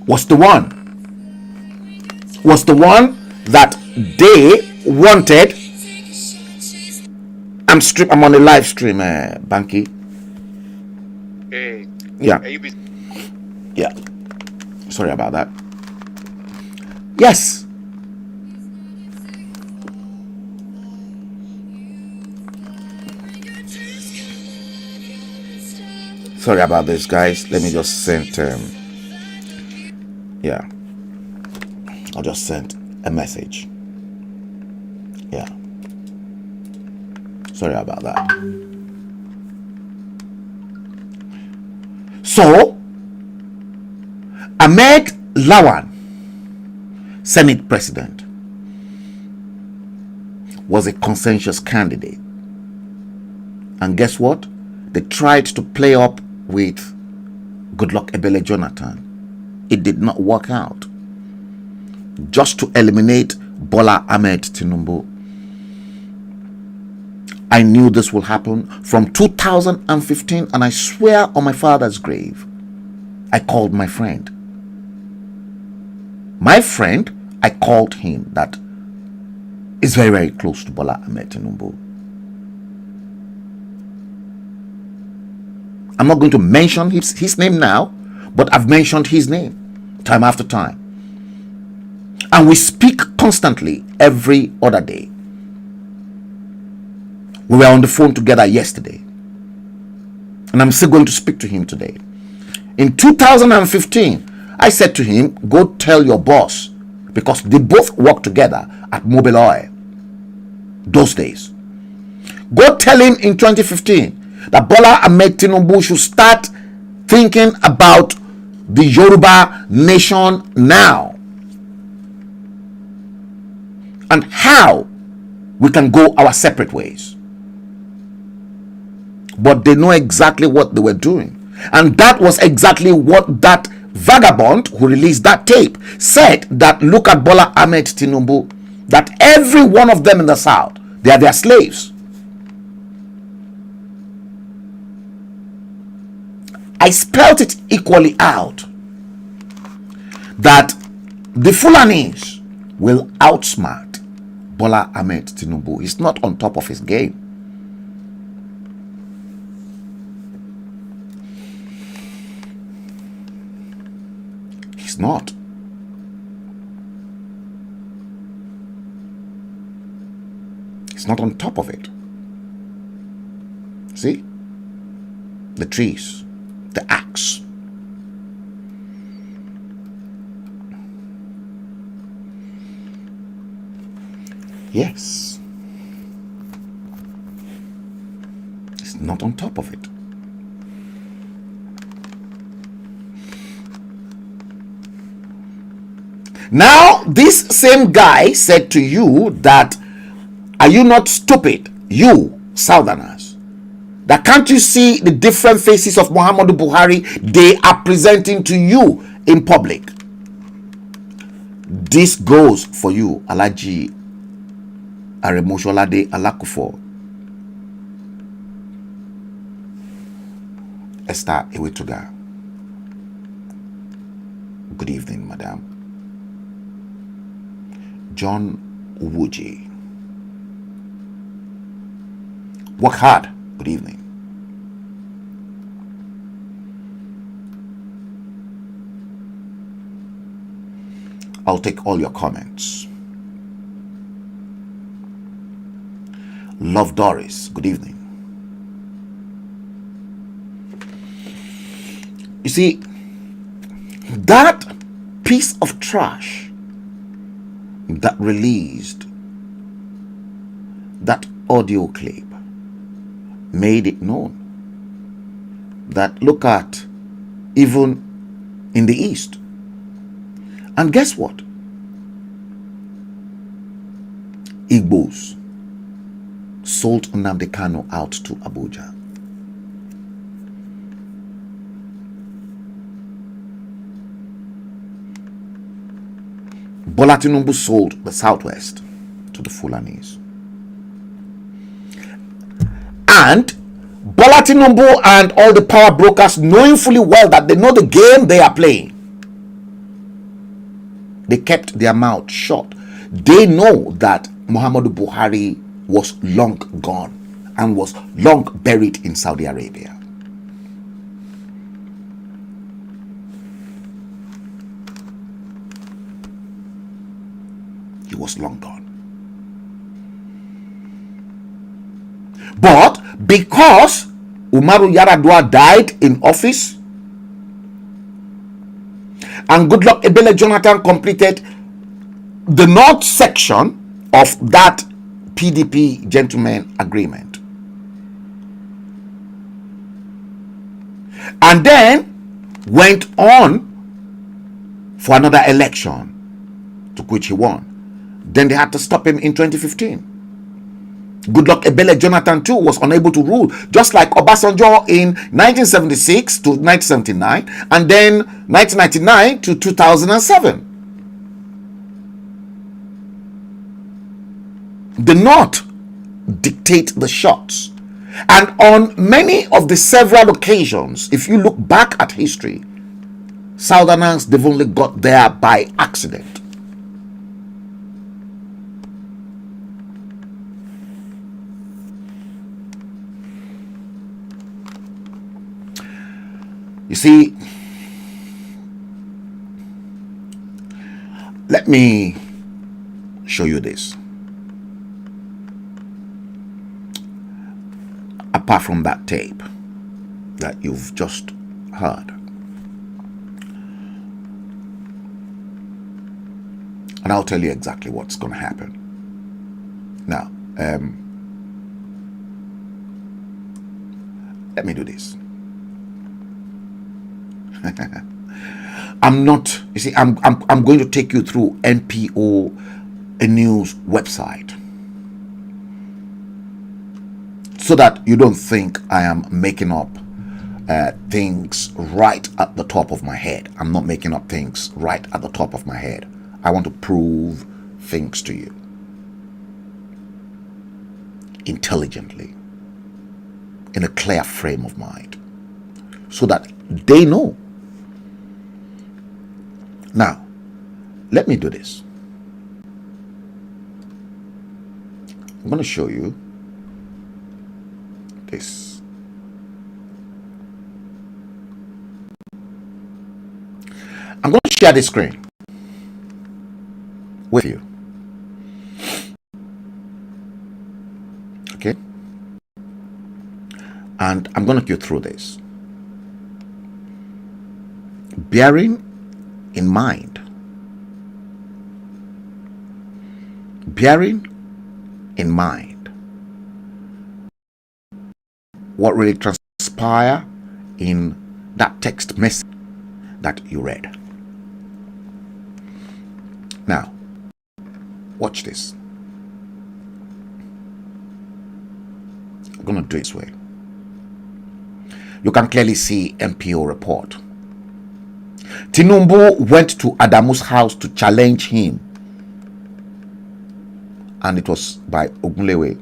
was the one that they wanted. I'm on a live stream, Banky. Hey. Yeah. Yeah. Sorry about that. Yes. Sorry about this, guys. Let me just send yeah. I'll just send a message. Yeah. Sorry about that. So, Ahmed Lawan, Senate President, was a consensus candidate. And guess what? They tried to play up with Goodluck Ebele Jonathan. It did not work out. Just to eliminate Bola Ahmed Tinubu. I knew this will happen from 2015, and I swear on my father's grave, I called my friend. My friend, I called him, that is very, very close to Bola Ahmed Tinubu. I'm not going to mention his name now, but I've mentioned his name time after time. And we speak constantly every other day. We were on the phone together yesterday, and I'm still going to speak to him today. In 2015, I said to him, go tell your boss, because they both worked together at Mobile Oil those days. Go tell him in 2015 that Bola Ahmed Tinubu should start thinking about the Yoruba nation now, and how we can go our separate ways. But they know exactly what they were doing. And that was exactly what that vagabond who released that tape said, that look at Bola Ahmed Tinubu, that every one of them in the South, they are their slaves. I spelled it equally out, that the Fulanis will outsmart Bola Ahmed Tinubu. He's not on top of his game. He's not. He's not on top of it. See? The trees, the axe. Yes. He's not on top of it. Now, this same guy said to you that, are you not stupid, you Southerners? That can't you see the different faces of Muhammadu Buhari they are presenting to you in public? This goes for you, Alhaji Aremosholade Alakufo, Esther Iwetuga. Good evening, madam. John Uwuji, Work hard. Good evening. I'll take all your comments. Love Doris, good evening. You see, that piece of trash that released that audio clip made it known that look at even in the East. And guess what? Igbos sold Nnamdi Kanu out to Abuja. Bola Tinubu sold the Southwest to the Fulanis. And Bola Tinubu and all the power brokers, knowing fully well that they know the game they are playing, they kept their mouth shut. They know that Muhammadu Buhari was long gone and was long buried in Saudi Arabia. He was long gone. But because Umaru Yar'Adua died in office and Goodluck Ebele Jonathan completed the north section of that PDP gentleman agreement, and then went on for another election to which he won. Then they had to stop him in 2015. Goodluck Ebele Jonathan too was unable to rule, just like Obasanjo in 1976 to 1979, and then 1999 to 2007. The North dictate the shots. And on many of the several occasions, if you look back at history, Southerners, they've only got there by accident. You see, let me show you this. Apart from that tape that you've just heard. And I'll tell you exactly what's going to happen. Now, let me do this. I'm not, you see, I'm going to take you through NPO, a news website, so that you don't think I am making up things right at the top of my head. I'm not making up things right at the top of my head. I want to prove things to you intelligently, in a clear frame of mind, so that they know. Now, let me do this. I'm going to show you this. I'm going to share the screen with you. Okay? And I'm going to go through this, bearing in mind, what really transpired in that text message that you read. Now, watch this. I'm going to do it this way. You can clearly see MPO report. Tinubu went to Adamu's house to challenge him, and it was by Ogunlewe.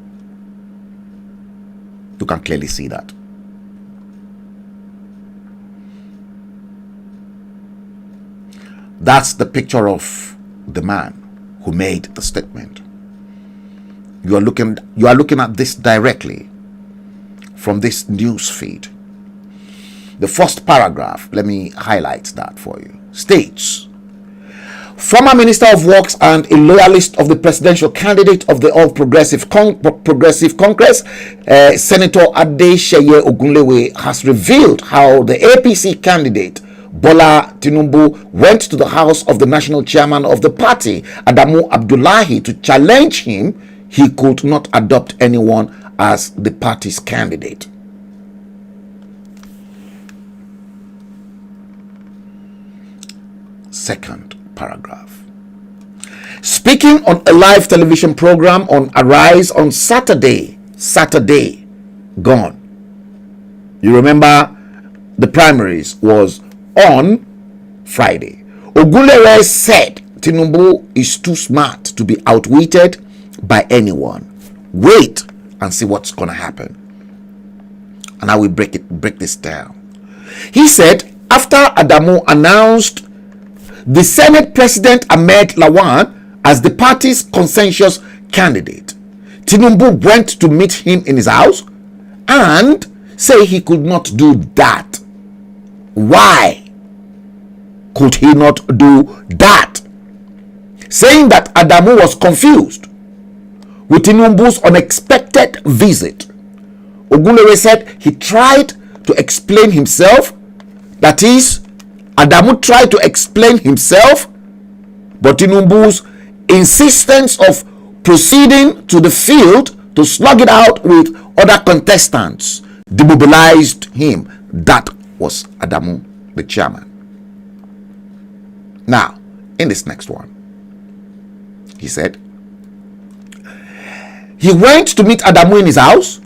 You can clearly see that. That's the picture of the man who made the statement. You are looking at this directly from this news feed. The first paragraph, let me highlight that for you, states, former Minister of Works and a loyalist of the presidential candidate of the All Progressive Congress, Senator Adesheye Ogunlewe, has revealed how the APC candidate Bola Tinubu went to the house of the national chairman of the party, Adamu Abdullahi, to challenge him he could not adopt anyone as the party's candidate. Second paragraph. Speaking on a live television program on Arise on Saturday gone. You remember the primaries was on Friday. Ogunlewe said Tinubu is too smart to be outwitted by anyone. Wait and see what's going to happen. And I will break this down. He said after Adamu announced the Senate President Ahmed Lawan as the party's consensus candidate, Tinubu went to meet him in his house and say he could not do that. Why could he not do that? Saying that Adamu was confused with Tinubu's unexpected visit. Ogunlewe said he tried to explain himself, that is, Adamu tried to explain himself, but Tinubu's insistence of proceeding to the field to slug it out with other contestants demobilized him. That was Adamu, the chairman. Now, in this next one, he said, he went to meet Adamu in his house.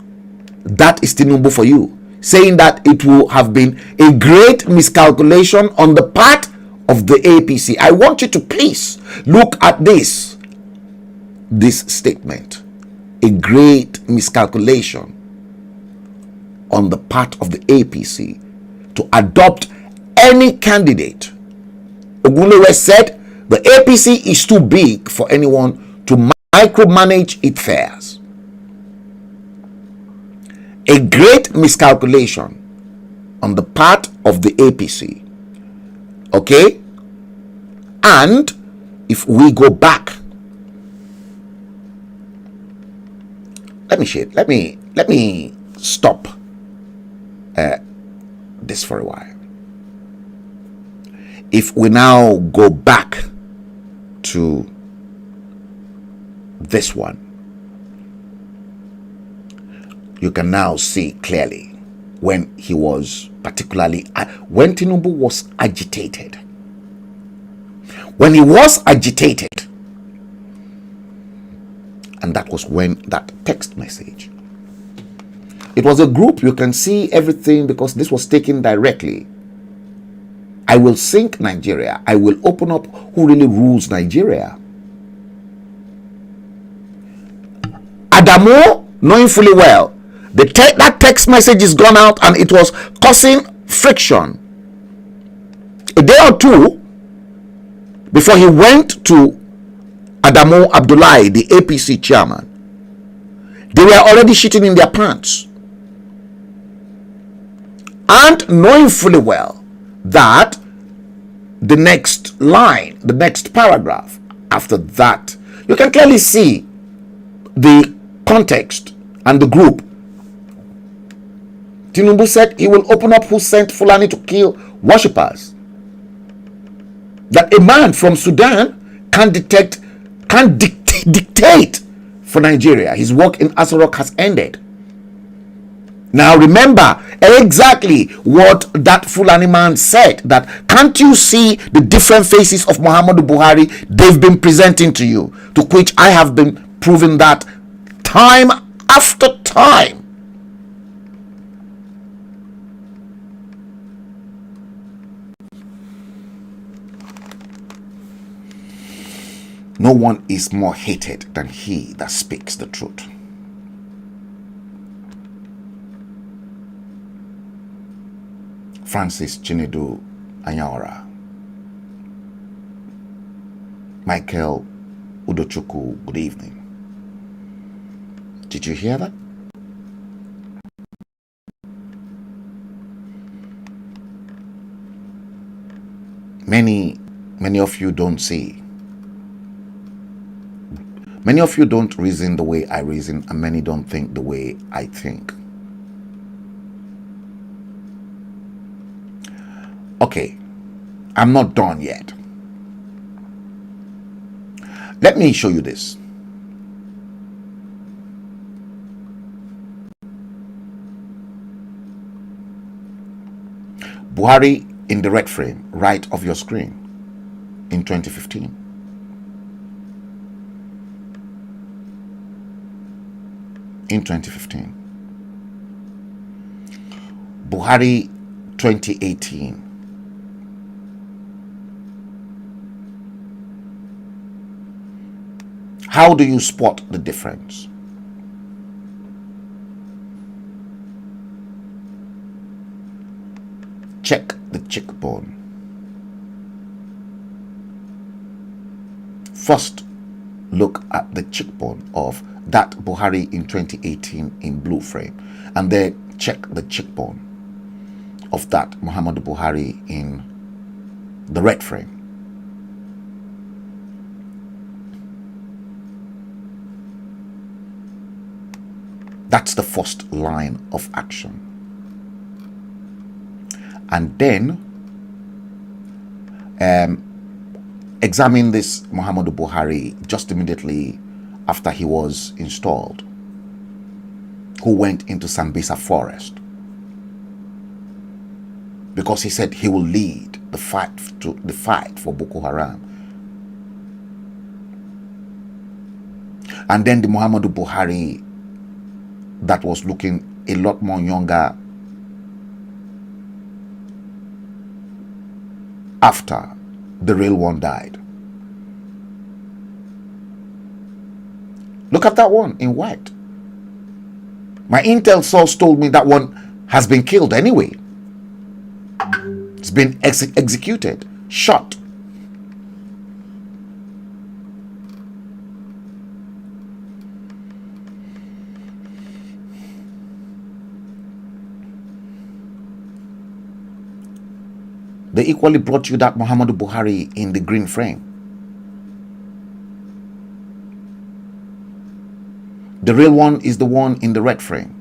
That is Tinubu for you. Saying that it will have been a great miscalculation on the part of the APC. I want you to please look at this statement. A great miscalculation on the part of the APC to adopt any candidate. Ogunlewe said the APC is too big for anyone to micromanage its affairs. A great miscalculation on the part of the APC. Okay? And if we go back, let me stop this for a while. If we now go back to this one, you can now see clearly when he was particularly, when Tinubu was agitated. When he was agitated, and that was when that text message. It was a group, you can see everything because this was taken directly. I will sink Nigeria. I will open up who really rules Nigeria. Adamu, knowing fully well, that text message is gone out and it was causing friction. A day or two before he went to Adamu Abdullahi, the APC chairman, they were already shitting in their pants. And knowing fully well that the next line, the next paragraph after that, you can clearly see the context and the group. Tinubu said he will open up who sent Fulani to kill worshippers. That a man from Sudan can dictate for Nigeria. His work in Asarok has ended. Now remember exactly what that Fulani man said, that can't you see the different faces of Muhammadu Buhari they've been presenting to you, to which I have been proving that time after time. No one is more hated than he that speaks the truth. Francis Chinedu Anyawara. Michael Udochukwu, good evening. Did you hear that? many of you don't see. Many of you don't reason the way I reason, and many don't think the way I think. Okay, I'm not done yet. Let me show you this. Buhari in the red frame, right of your screen, in 2015. In 2015. Buhari 2018. How do you spot the difference? Check the cheekbone. First, look at the cheekbone of that Buhari in 2018 in blue frame, and then check the cheekbone of that Muhammadu Buhari in the red frame. That's the first line of action. And then examine this Muhammadu Buhari just immediately after he was installed, who went into Sambisa forest because he said he will lead the fight for Boko Haram. And then the Muhammadu Buhari that was looking a lot more younger after the real one died. Look at that one in white. My intel source told me that one has been killed anyway. It's been executed, shot. They equally brought you that Muhammadu Buhari in the green frame. The real one is the one in the red frame.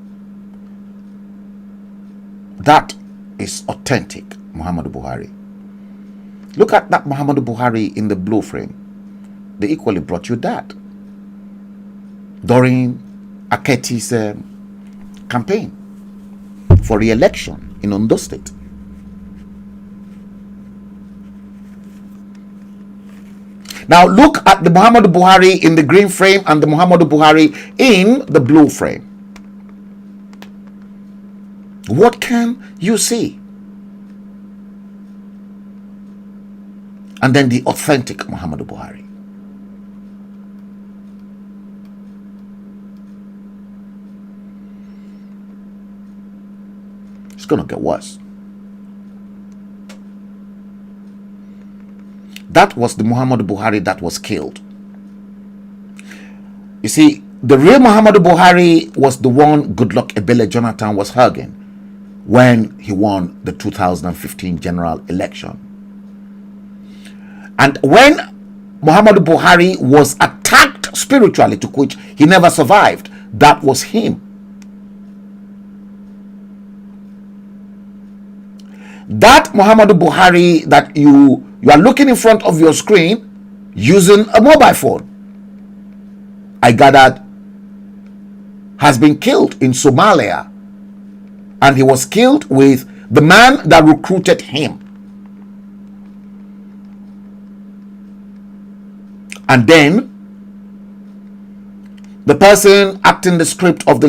That is authentic Muhammadu Buhari. Look at that Muhammadu Buhari in the blue frame. They equally brought you that during Aketi's campaign for re-election in Ondo State. Now look at the Muhammadu Buhari in the green frame and the Muhammadu Buhari in the blue frame. What can you see? And then the authentic Muhammadu Buhari. It's going to get worse. That was the Muhammadu Buhari that was killed. You see, the real Muhammadu Buhari was the one Goodluck Ebele Jonathan was hugging when he won the 2015 general election. And when Muhammadu Buhari was attacked spiritually, to which he never survived, that was him. That Muhammadu Buhari that you are looking in front of your screen using a mobile phone, I gathered, has been killed in Somalia, and he was killed with the man that recruited him. And then the person acting the script of the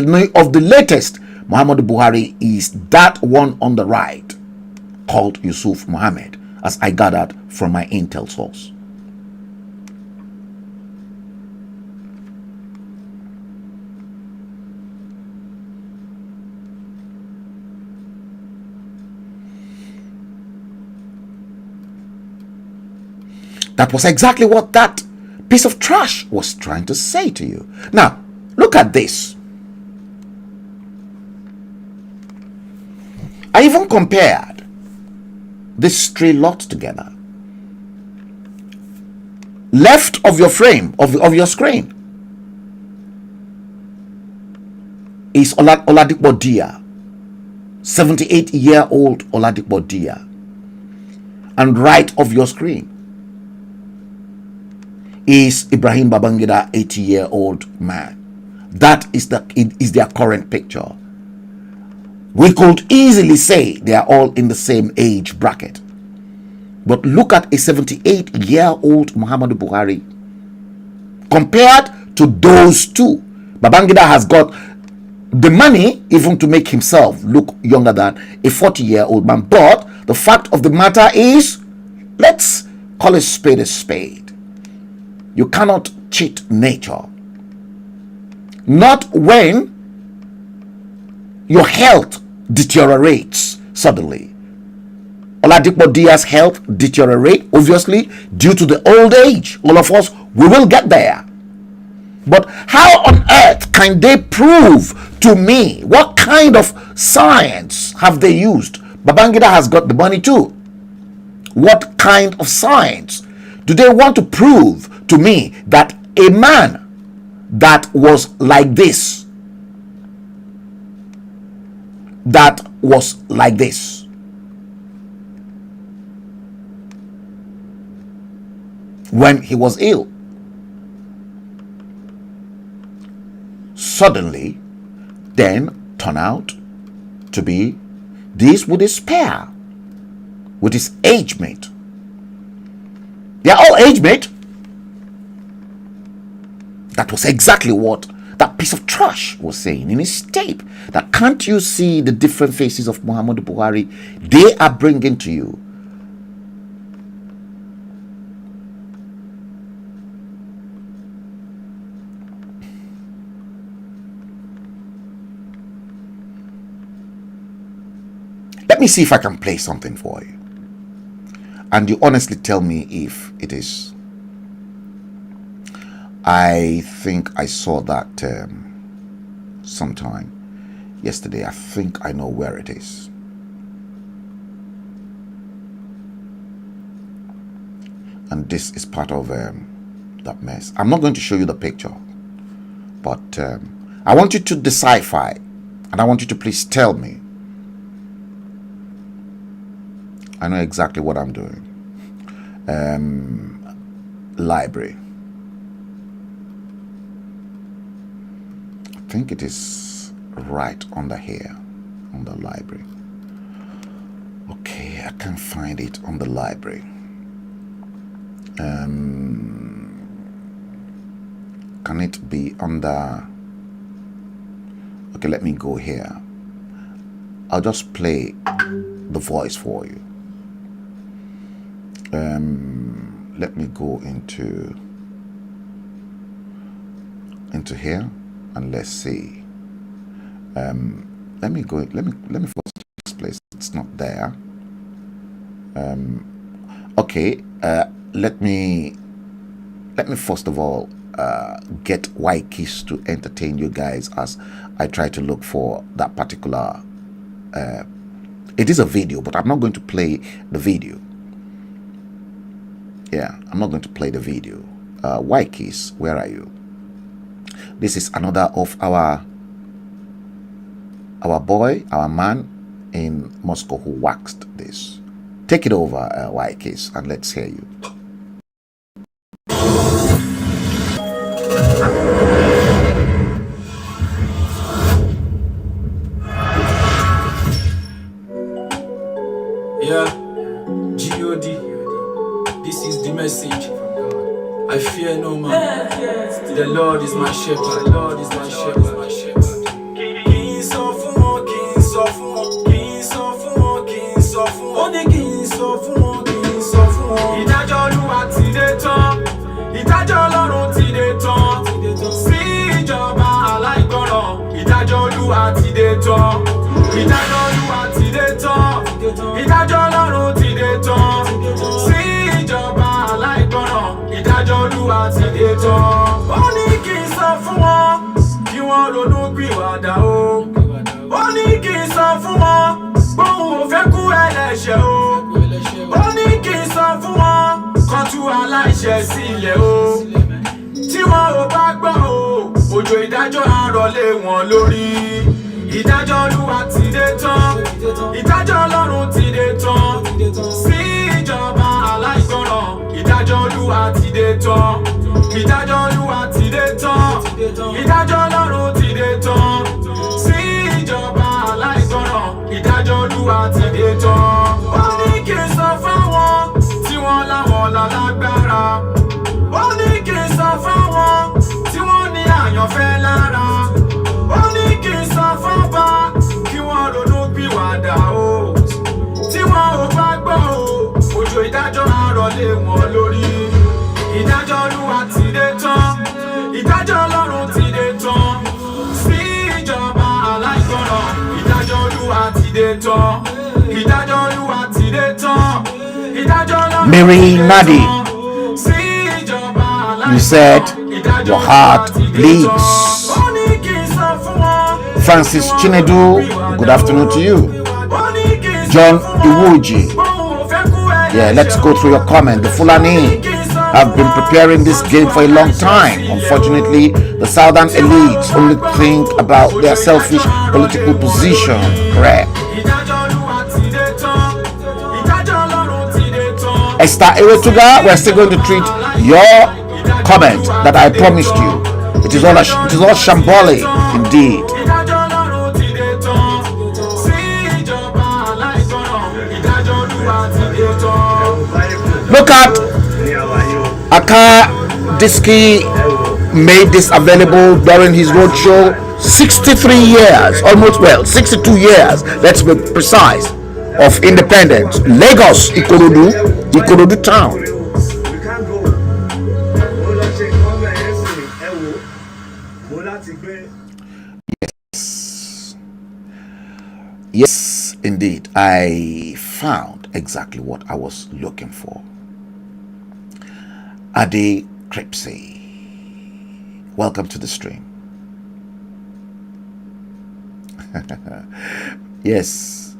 latest Muhammadu Buhari is that one on the right, called Yusuf Mohammed, as I gathered from my intel source. That was exactly what that piece of trash was trying to say to you. Now, look at this. I even compared these three lots together. left of your frame, of your screen, is Oladipo Dia, 78-year-old Oladipo Dia. And right of your screen is Ibrahim Babangida, 80-year-old man. That is their current picture. We could easily say they are all in the same age bracket. But look at a 78-year-old Muhammadu Buhari compared to those two. Babangida has got the money even to make himself look younger than a 40-year-old man. But the fact of the matter is, let's call a spade a spade. You cannot cheat nature. Not when your health deteriorates suddenly. Oladipo Dia's health deteriorate, obviously, due to the old age. All of us, we will get there. But how on earth can they prove to me? What kind of science have they used? Babangida has got the money too. What kind of science do they want to prove to me that a man that was like this, when he was ill, suddenly then turn out to be this with his pair, with his age mate? They are all age mate. That was exactly what that piece of trash was saying in his tape. That can't you see the different faces of Muhammadu Buhari they are bringing to you? Let me see if I can play something for you, and you honestly tell me if it is. I think I saw that sometime yesterday. I think I know where it is. And this is part of that mess. I'm not going to show you the picture, but I want you to decipher, and I want you to please tell me. I know exactly what I'm doing. Library. I think it is right under here, on the library. Okay, I can't find it on the library. Can it be under? Okay, let me go here. I'll just play the voice for you. Let me go into here, and let's see. Let me first check this place. It's not there. Okay. Let me first of all get Wikis to entertain you guys as I try to look for that particular. It is a video, but I'm not going to play the video. Yeah, I'm not going to play the video. Wikis, where are you? This is another of our boy, our man in Moscow who waxed this. Take it over, Wikis, and let's hear you. Yeah, G.O.D. This is the message. I fear no man. The Lord is my shepherd. The Lord is my shepherd. Kings of war, kings of war, kings of war, kings of war. Oh, the kings of war, kings of war. Ìdájọ́ Olúwa ti dé tán. Ìdájọ́ Ọlọ́run ti dé tán. Sí ìjọba aláìgbọràn. Ìdájọ́ Olúwa ti dé tán. Ìdájọ́ Olúwa ti dé tán. Ìdájọ́ Ọlọ́run ti dé tán. Sí ìjọba aláìgbọràn. Ìdájọ́ Olúwa ti dé tán. Ó ní kí n sọ fún wọn kí wọ́n ronú pìwàdà o. Ó ní kí n sọ fún wọn bóun ò fẹ́ kú ẹlẹ́ṣẹ̀ o. Ó ní kí n sọ fún wọn kan tú aláìṣẹ̀ sílẹ̀ o. Tí wọn ò bá gbọ́ o, òjò ìdájọ́ àrọ̀lé wọn lórí. Ìdájọ́ Olúwa ti dé tán, ìdájọ́ Ọlọ́run ti dé tán. Sí ìjọba aláìgbọràn, ìdájọ́ Olúwa ti dé tán. Ìdájọ́ Olúwa ti dé tán, ìdájọ́ Ọlọ́run ti dé tán. Sí ìjọba aláìgbọràn, ìdájọ́ Olúwa ti dé tán. Ó ní kí n sọ fáwọn tí wọ́n láwọn lálágbára. Ó ní kí n sọ fáwọn tí wọ́n ní àyànfẹ́ lára. Ó ní kí n sọ fọ́ba kí wọ́n ronú pìwàdà o. Tí wọn ò bá gbọ́ o, òjò ìdájọ́ àrọ̀lé wọn lórí. Ìdájọ́ Olúwa ti dé tán, ìdájọ́ Ọlọ́run ti dé tán. Sí ìjọba aláìgbọràn, ìdájọ́ Olúwa ti dé tán. Ìdájọ́ Olúwa ti dé tán, ìdájọ́ Ọlọ́run ti Mary dé Nadi, tán. Sí ìjọba you said aláìgbọràn, your heart bleeds. ó ní kí n sọ fún wọn. Francis Chinedu, good afternoon to you. John Iwoji, yeah, let's go through your comment. The Fulani have been preparing this game for a long time. Unfortunately, the southern elites only think about their selfish political position. Correct. Esther Ewetuga, we're still going to treat your comment that I promised you. It is all shambolic indeed. Look at Aka Diski made this available during his roadshow. 63 years, almost, well, 62 years, let's be precise, of independence. Lagos, Ikorodu town. Yes, indeed, I found exactly what I was looking for. Ade Cripsey, welcome to the stream. Yes,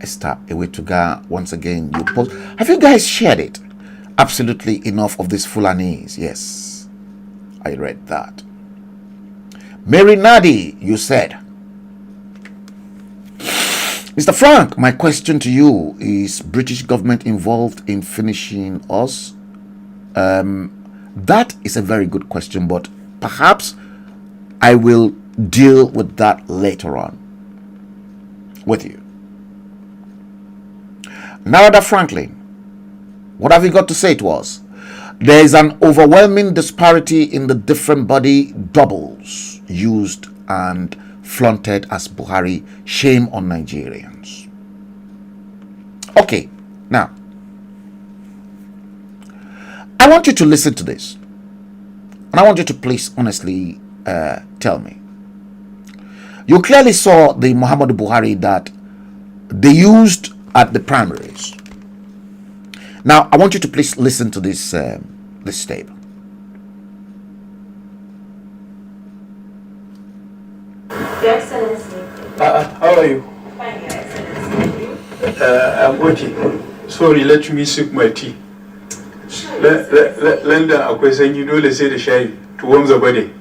Esther Ewetuga, once again, you post. Have you guys shared it? Absolutely enough of these Fulanese. Yes, I read that. Mary Nadi, you said, Mr. Frank, my question to you is: British government involved in finishing us? That is a very good question, but perhaps I will deal with that later on with you. Narada Franklin, what have you got to say to us? There is an overwhelming disparity in the different body doubles used and flaunted as Buhari. Shame on Nigerians. Okay, now I want you to listen to this, and I want you to please honestly tell me. You clearly saw the Muhammadu Buhari that they used at the primaries. Now I want you to please listen to this this tape. Your Excellency. How are you? Fine, Your Excellency. I'm okay. Sorry, let me sip my tea. London akwai sanyi dole sai da shayi to warm the body.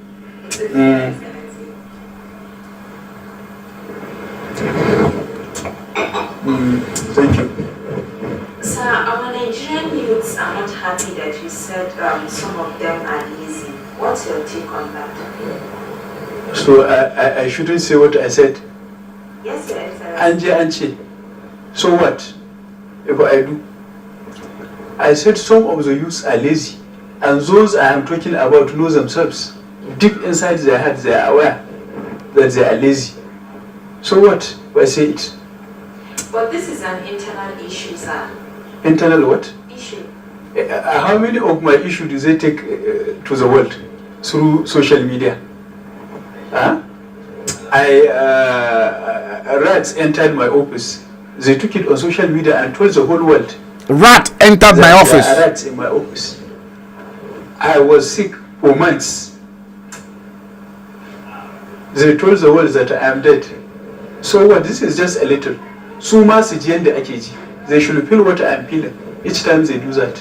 Thank you. Sir, our Nigerian youths are not happy that you said some of them are lazy. What's your take on that? So I shouldn't say what I said. Yes, Your Excellency. Anche. So what if I do? I said some of the youths are lazy, and those I am talking about know themselves. Deep inside their hearts, they are aware that they are lazy. So what? Why say it? But this is an internal issue, sir. Internal what? Issue. How many of my issues do they take to the world through social media? Huh? Rats entered my office. They took it on social media and told the whole world. Rat entered my office. There are rats in my office. I was sick for months. They told the world that I am dead. So what? This is just a little. Su ma su ji yanda ake ji. They should feel what I am feeling each time they do that.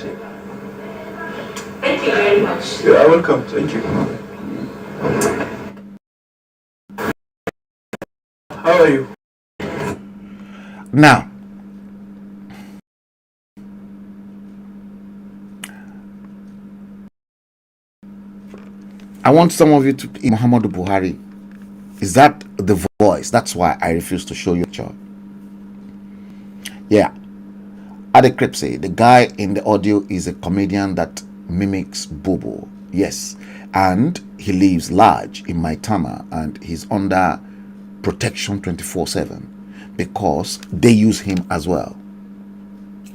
Thank you very much. You are welcome. Thank you. How are you? Now, I want some of you to Muhammadu Buhari. Is that the voice? That's why I refuse to show you a chart. Yeah. Adekrepse, the guy in the audio is a comedian that mimics Bobo. Yes. And he lives large in Maitama and he's under protection 24/7 because they use him as well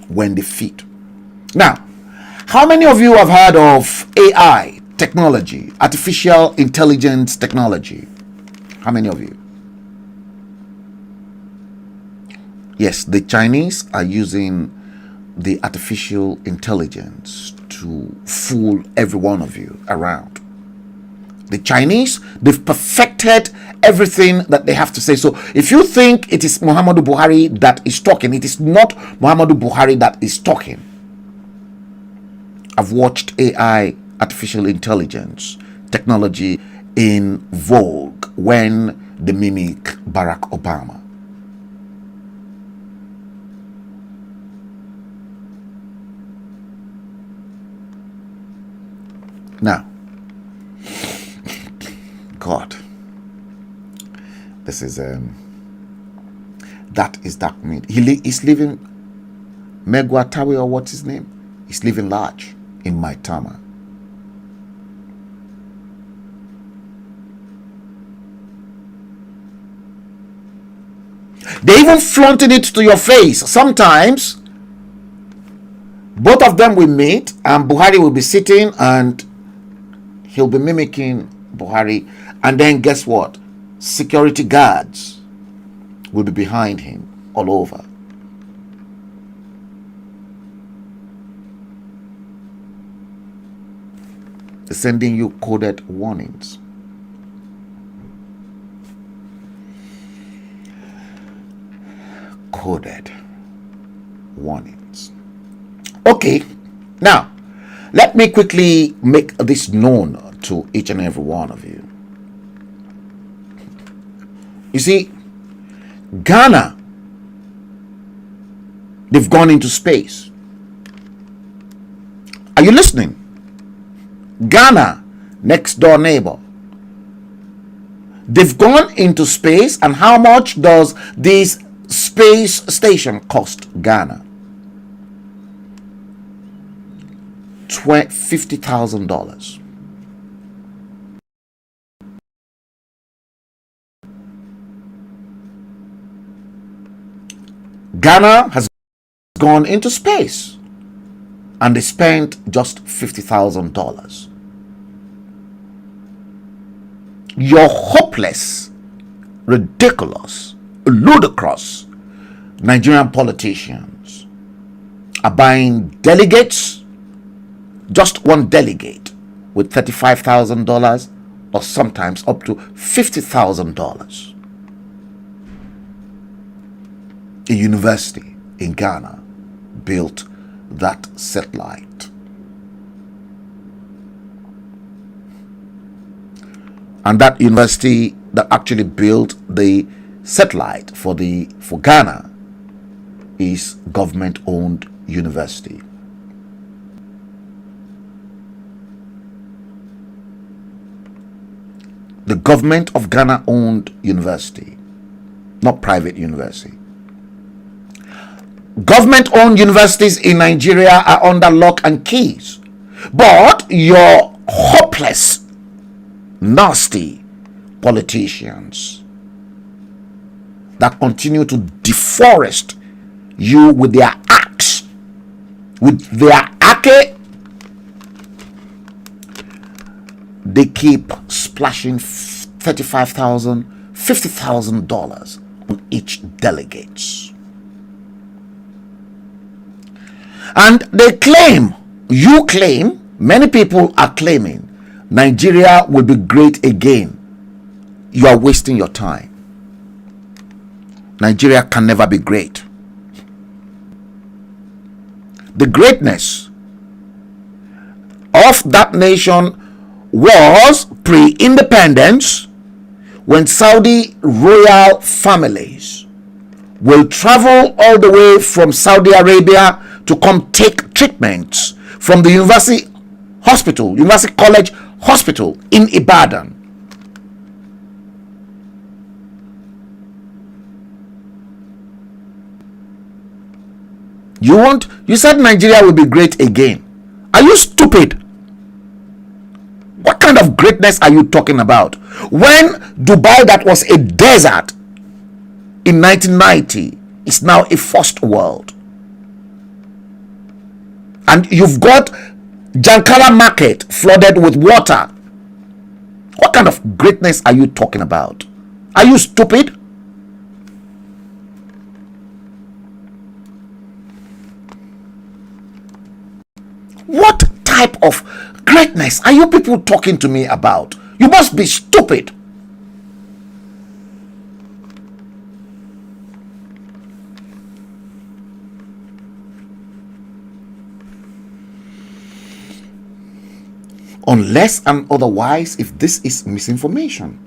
when they feed. Now, how many of you have heard of AI technology, artificial intelligence technology? How many of you? Yes, the Chinese are using the artificial intelligence to fool every one of you around. The Chinese, they've perfected everything that they have to say. So if you think it is Muhammadu Buhari that is talking, it is not Muhammadu Buhari that is talking. I've watched AI, artificial intelligence technology in vogue when they mimic Barack Obama. Now, God, this is that is dark meat. He's living Megwatawi, or what's his name? He's living large in Maitama. They even flaunted it to your face. Sometimes both of them will meet and Buhari will be sitting and he'll be mimicking Buhari, and then guess what? Security guards will be behind him all over. They're sending you coded warnings. Coded warnings. Okay, now let me quickly make this known to each and every one of you. You see, Ghana, they've gone into space. Are you listening? Ghana, next door neighbor, they've gone into space. And how much does this space station cost Ghana? $50,000. Ghana has gone into space and they spent just $50,000. Your hopeless, ridiculous, ludicrous Nigerian politicians are buying delegates, just one delegate, with $35,000 or sometimes up to $50,000. A university in Ghana built that satellite. And that university that actually built the satellite for Ghana is government-owned university. The government of Ghana owned university, not private university. Government-owned universities in Nigeria are under lock and keys. But your hopeless, nasty politicians that continue to deforest you with their axe, with their ake, they keep splashing $35,000, $50,000 on each delegate. And they claim, you claim, many people are claiming, Nigeria will be great again. You are wasting your time. Nigeria can never be great. the greatness of that nation was pre-independence, when Saudi royal families will travel all the way from Saudi Arabia to come take treatments from the University College Hospital in Ibadan. You said Nigeria will be great again. Are you stupid? What kind of greatness are you talking about? When Dubai, that was a desert in 1990, is now a first world. And you've got Jankara market flooded with water. What kind of greatness are you talking about? Are you stupid? What type of greatness are you people talking to me about? You must be stupid. Unless and otherwise, if this is misinformation.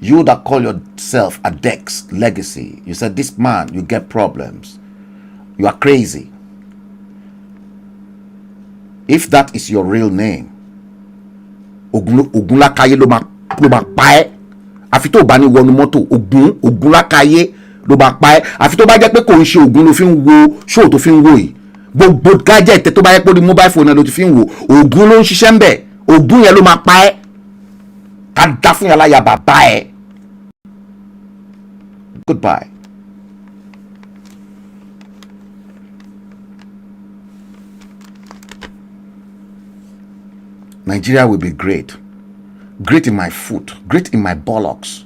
You that call yourself a Dex Legacy, you said this man, you get problems. You are crazy. If that is your real name, Ogunlakaye ló ma pa ẹ́. Àfi tó bá ní wọnú mọ́tò, Ogunlakaye ló ma pa ẹ́. Àfi tó bá jẹ́ pé kò ń ṣe Ògún ló fi ń wo show tó fi ń wo yìí. Gbogbo gadget tó bá jẹ́ pé mobile phone ló ti fi ń wo, Ògún ló ń ṣiṣẹ́ ń bẹ̀. Ògún yẹn ló ma pa ẹ́. Ká dá fún yàrá ya bàbá ẹ̀. Goodbye. Nigeria will be great. Great in my foot. Great in my bollocks.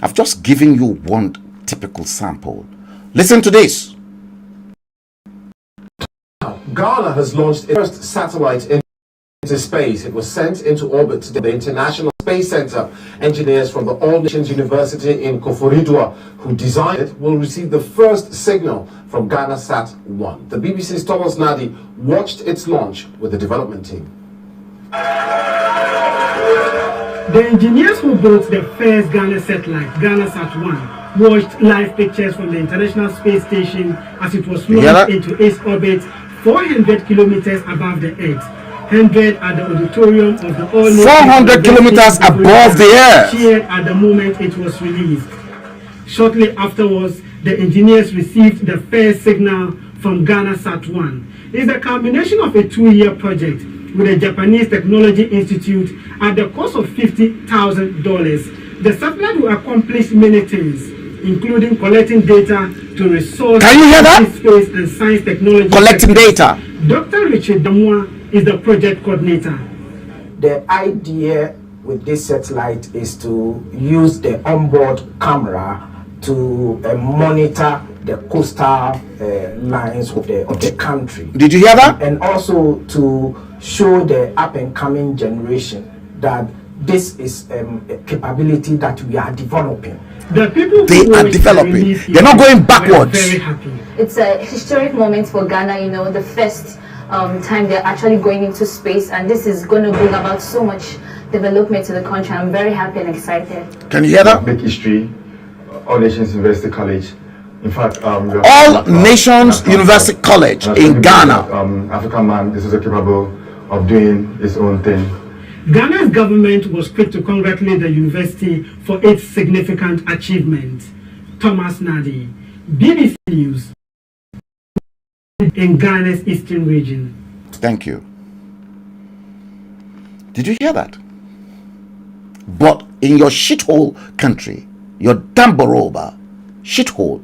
I've just given you one typical sample. Listen to this. Ghana has launched its first satellite into space. It was sent into orbit today. The International Space Center engineers from the All Nations University in Koforidua, who designed it, will receive the first signal from GhanaSat-1. The BBC's Thomas Nadi watched its launch with the development team. The engineers who built the first Ghana satellite, GhanaSat-1, watched live pictures from the International Space Station as it was launched into its orbit 400 kilometers above the Earth. 100 at the auditorium of the All 400 kilometers above the Earth. Cheered at the moment it was released. Shortly afterwards, the engineers received the first signal from GhanaSat-1. It's a culmination of a 2-year project with the Japanese Technology Institute at the cost of $50,000. The satellite will accomplish many things, including collecting data to resource space and science technology. Collecting data. Dr. Richard Damwa is the project coordinator. The idea with this satellite is to use the onboard camera to monitor the coastal lines of the country. Did you hear that? And also to show the up-and-coming generation that this is a capability that we are developing. The people they are developing. They're not going backwards. Very happy. It's a historic moment for Ghana, you know, the first time they're actually going into space, and this is going to bring about so much development to the country. I'm very happy and excited. Can you hear that? Make history, All Nations University College. In fact, All Nations University College in Ghana. African man, this is capable of doing his own thing. Ghana's government was quick to congratulate the university for its significant achievement. Thomas Nadi, BBC News, in Ghana's eastern region. Thank you. Did you hear that? But in your shithole country, your Damboroba shithole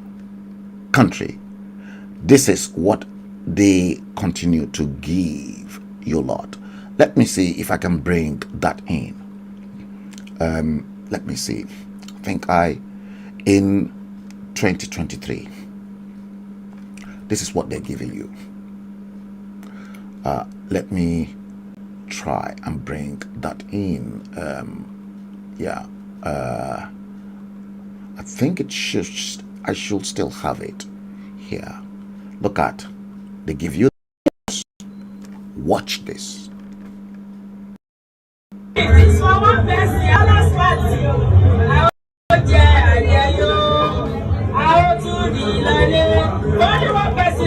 country, this is what they continue to give you lot. Let me see if I can bring that in. Let me see. I think in 2023, this is what they're giving you. Let me try and bring that in. Yeah, I think it should. I should still have it here. Look at. They give you. Watch this.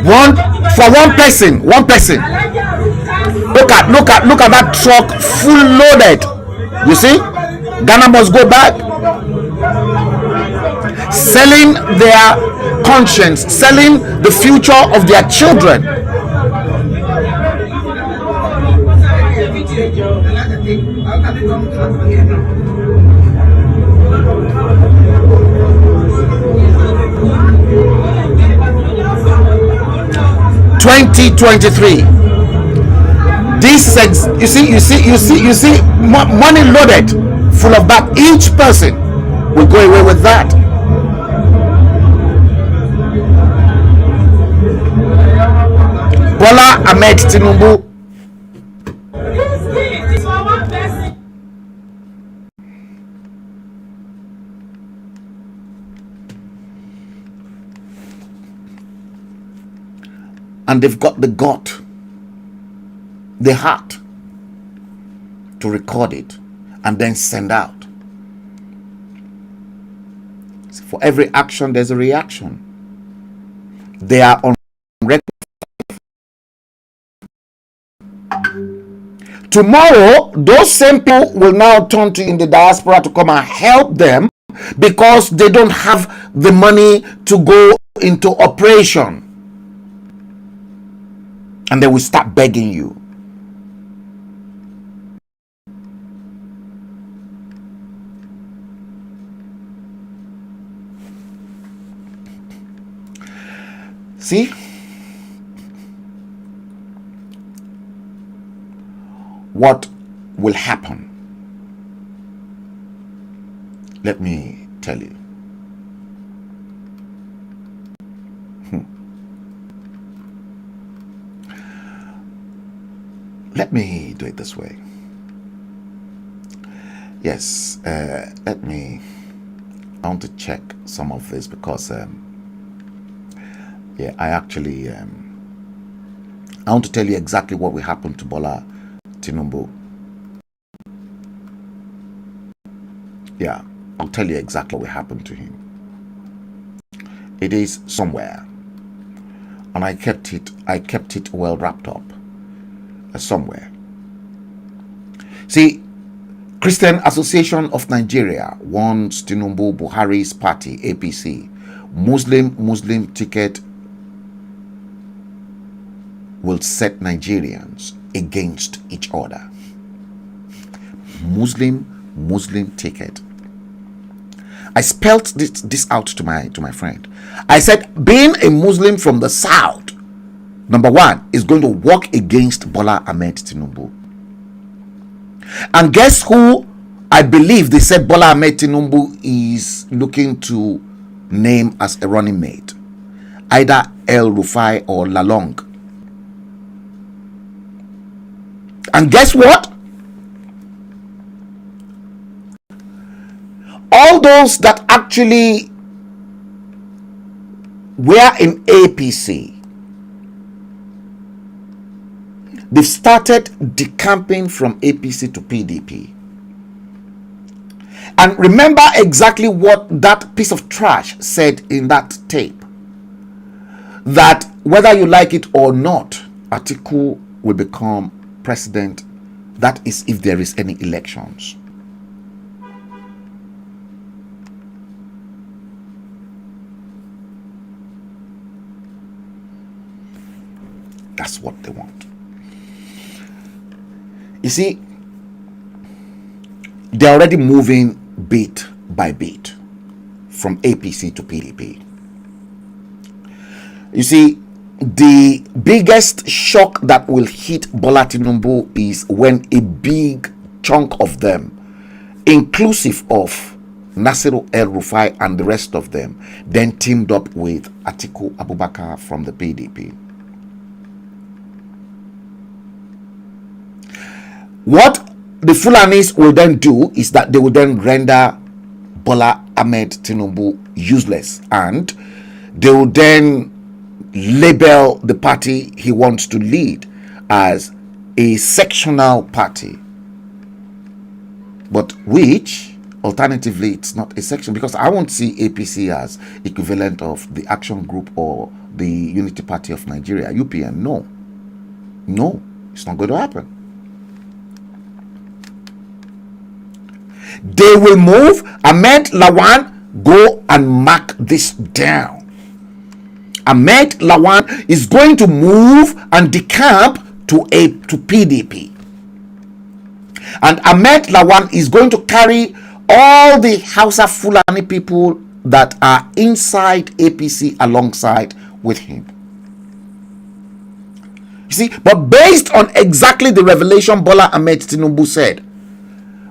One person. Look at that truck full loaded. You see, Ghana must go back. Selling their conscience, selling the future of their children. $2023. This is, you see, money loaded, full of that. Each person will go away with that. Bola Ahmed Tinubu. And they've got the gut, the heart to record it and then send out. For every action, there's a reaction. They are on record. Tomorrow, those same people will now turn to in the diaspora to come and help them because they don't have the money to go into operation. And they will start begging you. See? What will happen? Let me tell you. Let me do it this way. Yes, I want to check some of this because yeah, I actually I want to tell you exactly what will happen to Bola Tinubu. Yeah, I'll tell you exactly what will happen to him. It is somewhere, and I kept it well wrapped up somewhere. See, Christian Association of Nigeria wants Tinubu Buhari's party APC Muslim ticket will set Nigerians against each other. Muslim ticket. I spelt this out to my friend. I said, being a Muslim from the south, number one, is going to work against Bola Ahmed Tinubu. And guess who I believe they said Bola Ahmed Tinubu is looking to name as a running mate? Either El Rufai or Lalong. And guess what? All those that actually were in APC, they've started decamping from APC to PDP. And remember exactly what that piece of trash said in that tape. That whether you like it or not, Atiku will become president. That is if there is any elections. That's what they want. You see, they're already moving bit by bit from APC to PDP. You see, the biggest shock that will hit Bola Tinubu is when a big chunk of them, inclusive of Nasiru El Rufai and the rest of them, then teamed up with Atiku Abubakar from the PDP. What the Fulanis will then do is that they will then render Bola Ahmed Tinubu useless, and they will then label the party he wants to lead as a sectional party, but which alternatively it's not a section, because I won't see APC as equivalent of the Action Group or the Unity Party of Nigeria, UPN. No, it's not going to happen. They will move. Ahmed Lawan, go and mark this down. Ahmed Lawan is going to move and decamp to PDP. And Ahmed Lawan is going to carry all the Hausa Fulani people that are inside APC alongside with him. You see, but based on exactly the revelation Bola Ahmed Tinubu said,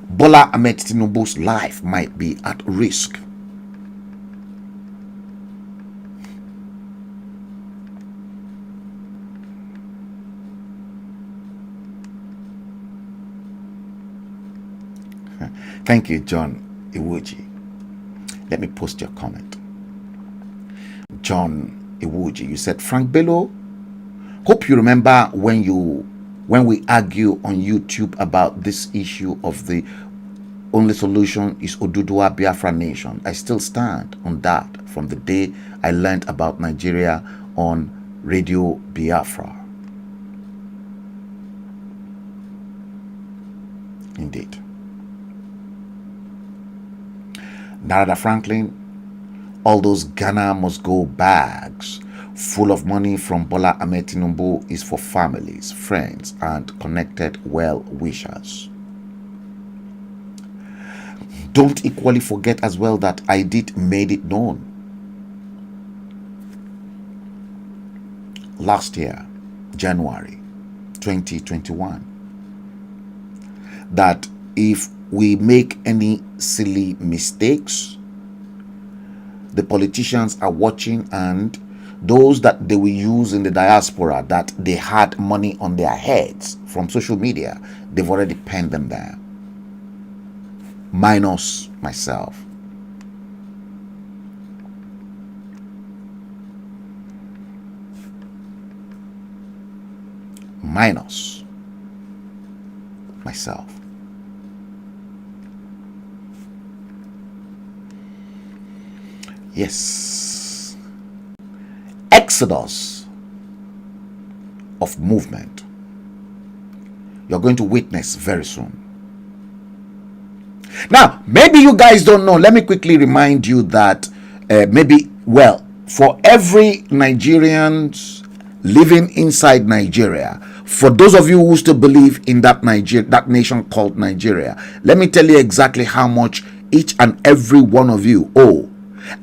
Bola Ahmed Tinubu's life might be at risk. Thank you, John Iwuji. Let me post your comment. John Iwuji, you said, Frank Bello, hope you remember when we argue on YouTube about this issue of the only solution is Oduduwa Biafra Nation. I still stand on that from the day I learned about Nigeria on Radio Biafra. Indeed. Narada Franklin, all those Ghana must go bags full of money from Bola Ahmed Tinubu is for families, friends, and connected well-wishers. Don't equally forget as well that I did made it known last year, January 2021, that if we make any silly mistakes, the politicians are watching, and those that they will use in the diaspora that they had money on their heads from social media, they've already penned them down, minus myself. Minus myself. Yes. Exodus of movement. You're going to witness very soon. Now, maybe you guys don't know. Let me quickly remind you that for every Nigerian living inside Nigeria, for those of you who still believe in that nation called Nigeria, let me tell you exactly how much each and every one of you owe.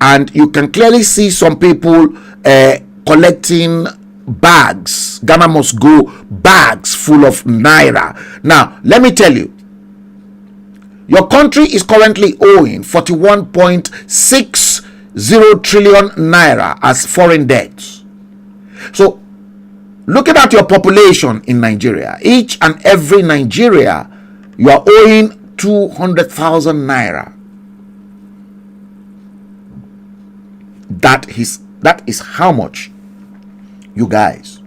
And you can clearly see some people collecting bags. Ghana must go bags full of naira. Now, let me tell you, your country is currently owing 41.60 trillion naira as foreign debts. So, looking at your population in Nigeria, each and every Nigeria, you are owing 200,000 naira. That is how much you guys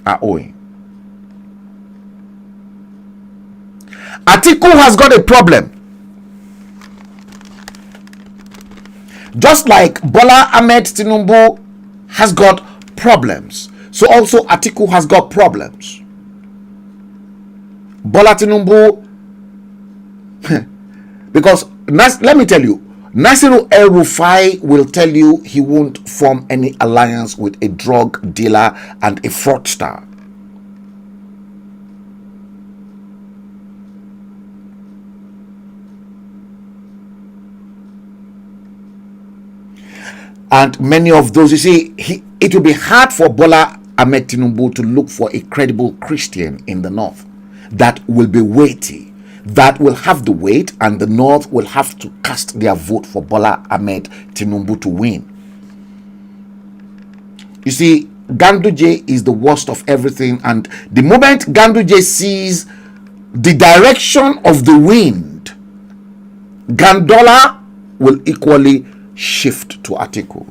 are owing. Atiku has got a problem. Just like Bola Ahmed Tinubu has got problems, so also Atiku has got problems. Bola Tinubu, because let me tell you, Nasiru El-Rufai will tell you he won't form any alliance with a drug dealer and a fraudster. And many of those, you see, it will be hard for Bola Ahmed Tinubu to look for a credible Christian in the north that will be weighty, that will have the weight, and the north will have to cast their vote for Bola Ahmed Tinubu to win. You see, Ganduje is the worst of everything, and the moment Ganduje sees the direction of the wind, Gandola will equally shift to Atiku.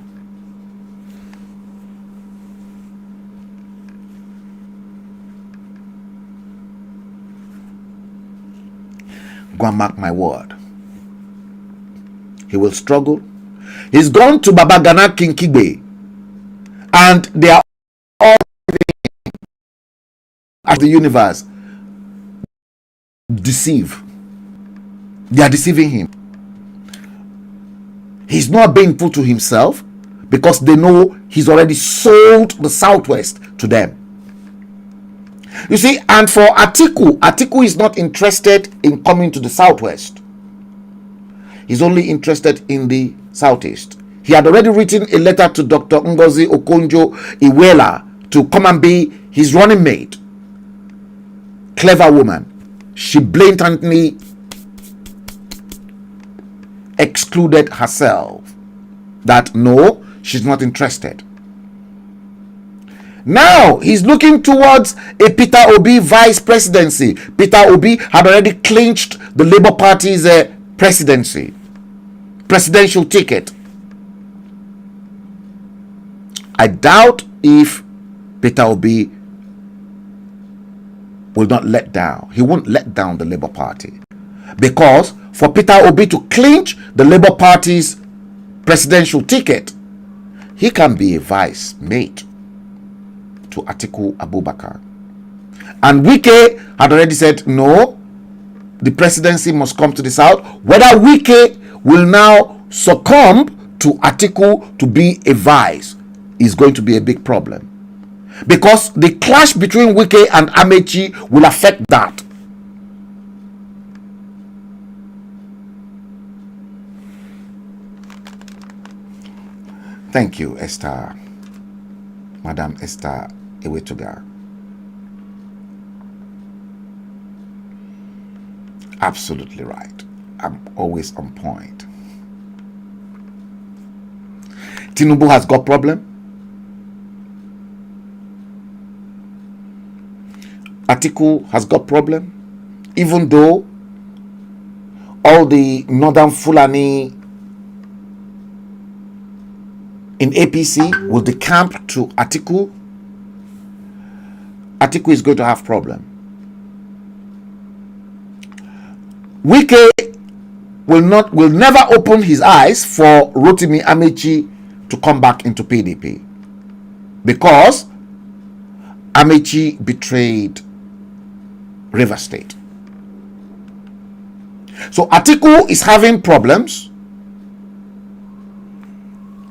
Go and mark my word. He will struggle. He's gone to Babagana Kinkigbe, and they are all at the universe deceive. They are deceiving him. He's not being put to himself because they know he's already sold the Southwest to them. You see, and for Atiku is not interested in coming to the Southwest. He's only interested in the Southeast. He had already written a letter to Dr. Ngozi Okonjo-Iweala to come and be his running mate. Clever woman. She blatantly excluded herself. That no, she's not interested. Now he's looking towards a Peter Obi vice presidency. Peter Obi had already clinched the Labour Party's presidential ticket. I doubt if Peter Obi will not let down. He won't let down the Labour Party, because for Peter Obi to clinch the Labour Party's presidential ticket, he can be a vice mate to Atiku Abubakar. And Wike had already said no, the presidency must come to the South. Whether Wike will now succumb to Atiku to be a vice is going to be a big problem, because the clash between Wike and Amechi will affect that. Thank you, Esther. Madam Esther Ewetuga. Absolutely right. I'm always on point. Tinubu has got problem. Atiku has got problem. Even though all the northern Fulani in APC will decamp to Atiku, Atiku is going to have problem. Wike will never open his eyes for Rotimi Amechi to come back into PDP, because Amechi betrayed River State. So Atiku is having problems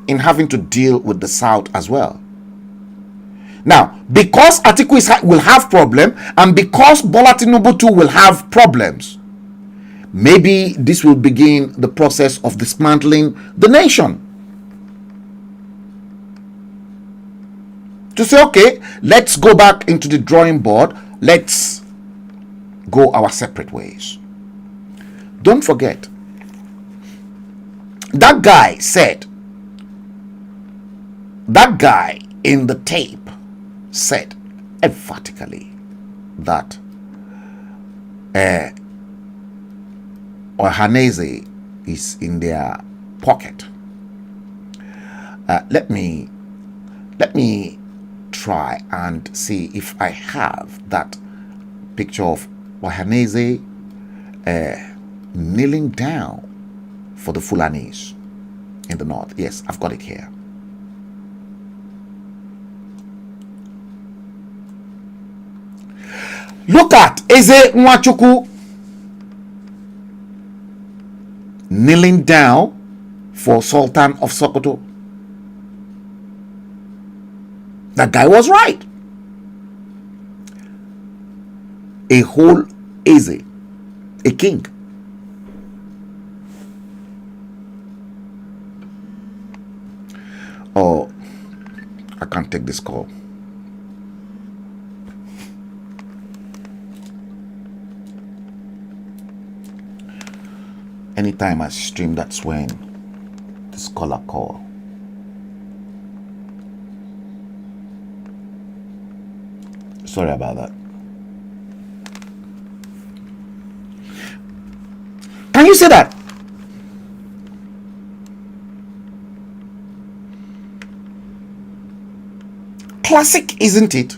in having to deal with the South as well. Now, because Atiku will have problem, and because Bola Tinubu too will have problems, maybe this will begin the process of dismantling the nation. To say, okay, let's go back into the drawing board. Let's go our separate ways. Don't forget, that guy said, that guy in the tape said emphatically that Ohaneze is in their pocket. Let me try and see if I have that picture of Ohaneze kneeling down for the Fulanis in the north. Yes, I've got it here. Look at Eze Nwachukwu kneeling down for Sultan of Sokoto. That guy was right. A whole Eze, a king. Oh, I can't take this call. Anytime I stream, that's when the scholar call. Sorry about that. Can you say that? Classic, isn't it?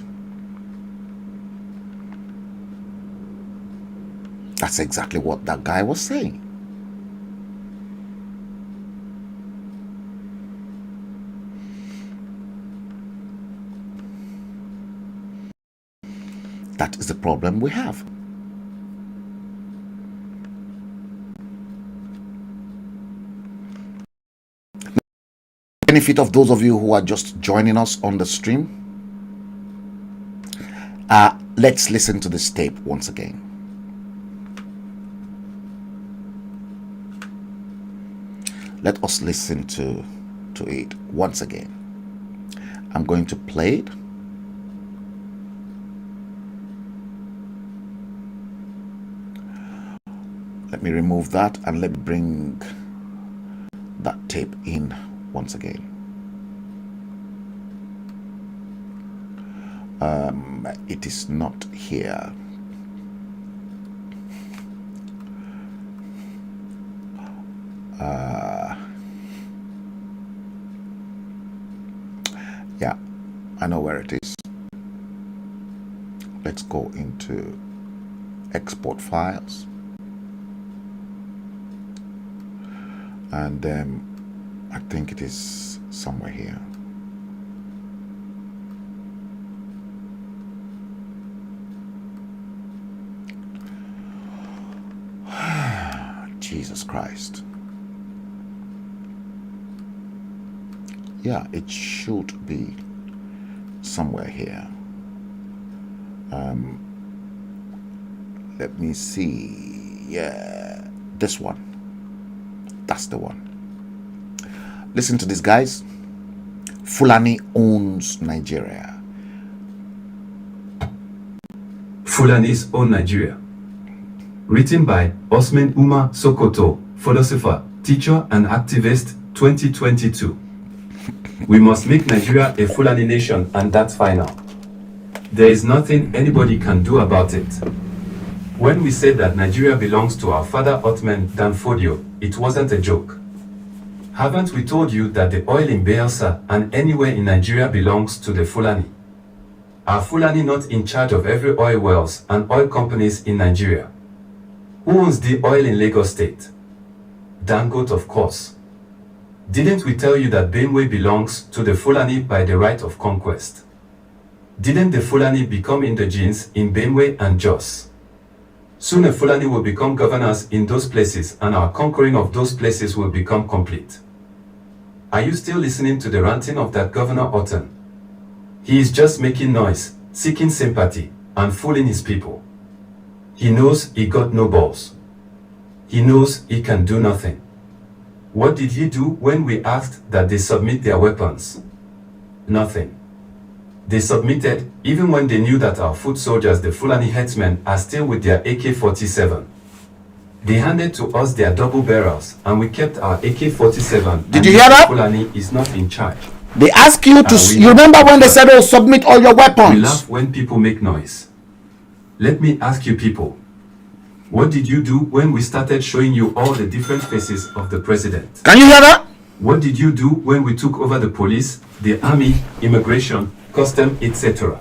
That's exactly what that guy was saying. That is the problem we have. Benefit of those of you who are just joining us on the stream, let's listen to this tape once again. Let us listen to it once again. I'm going to play it. Let me remove that and let me bring that tape in once again. It is not here. Yeah, I know where it is. Let's go into export files, and I think it is somewhere here. Jesus Christ. Yeah, it should be somewhere here. Let me see. Yeah, this one. That's the one. Listen to this, guys. Fulani owns Nigeria. Fulani's own Nigeria. Written by Osman Umar Sokoto, philosopher, teacher and activist, 2022. We must make Nigeria a Fulani nation, and that's final. There is nothing anybody can do about it. When we said that Nigeria belongs to our father Othman Danfodio, it wasn't a joke. Haven't we told you that the oil in Bayelsa and anywhere in Nigeria belongs to the Fulani? Are Fulani not in charge of every oil wells and oil companies in Nigeria? Who owns the oil in Lagos State? Dangote, of course. Didn't we tell you that Benue belongs to the Fulani by the right of conquest? Didn't the Fulani become indigenes in Benue and Jos? Soon the Fulani will become governors in those places, and our conquering of those places will become complete. Are you still listening to the ranting of that Governor Otten? He is just making noise, seeking sympathy, and fooling his people. He knows he got no balls. He knows he can do nothing. What did he do when we asked that they submit their weapons? Nothing. They submitted even when they knew that our foot soldiers, the Fulani Herdsmen, are still with their AK-47. They handed to us their double barrels, and we kept our AK-47. Did you hear that? Fulani is not in charge. They ask you to, you remember when they said, oh, submit all your weapons? We laugh when people make noise. Let me ask you people, what did you do when we started showing you all the different faces of the president? Can you hear that? What did you do when we took over the police, the army, immigration, custom, etc.?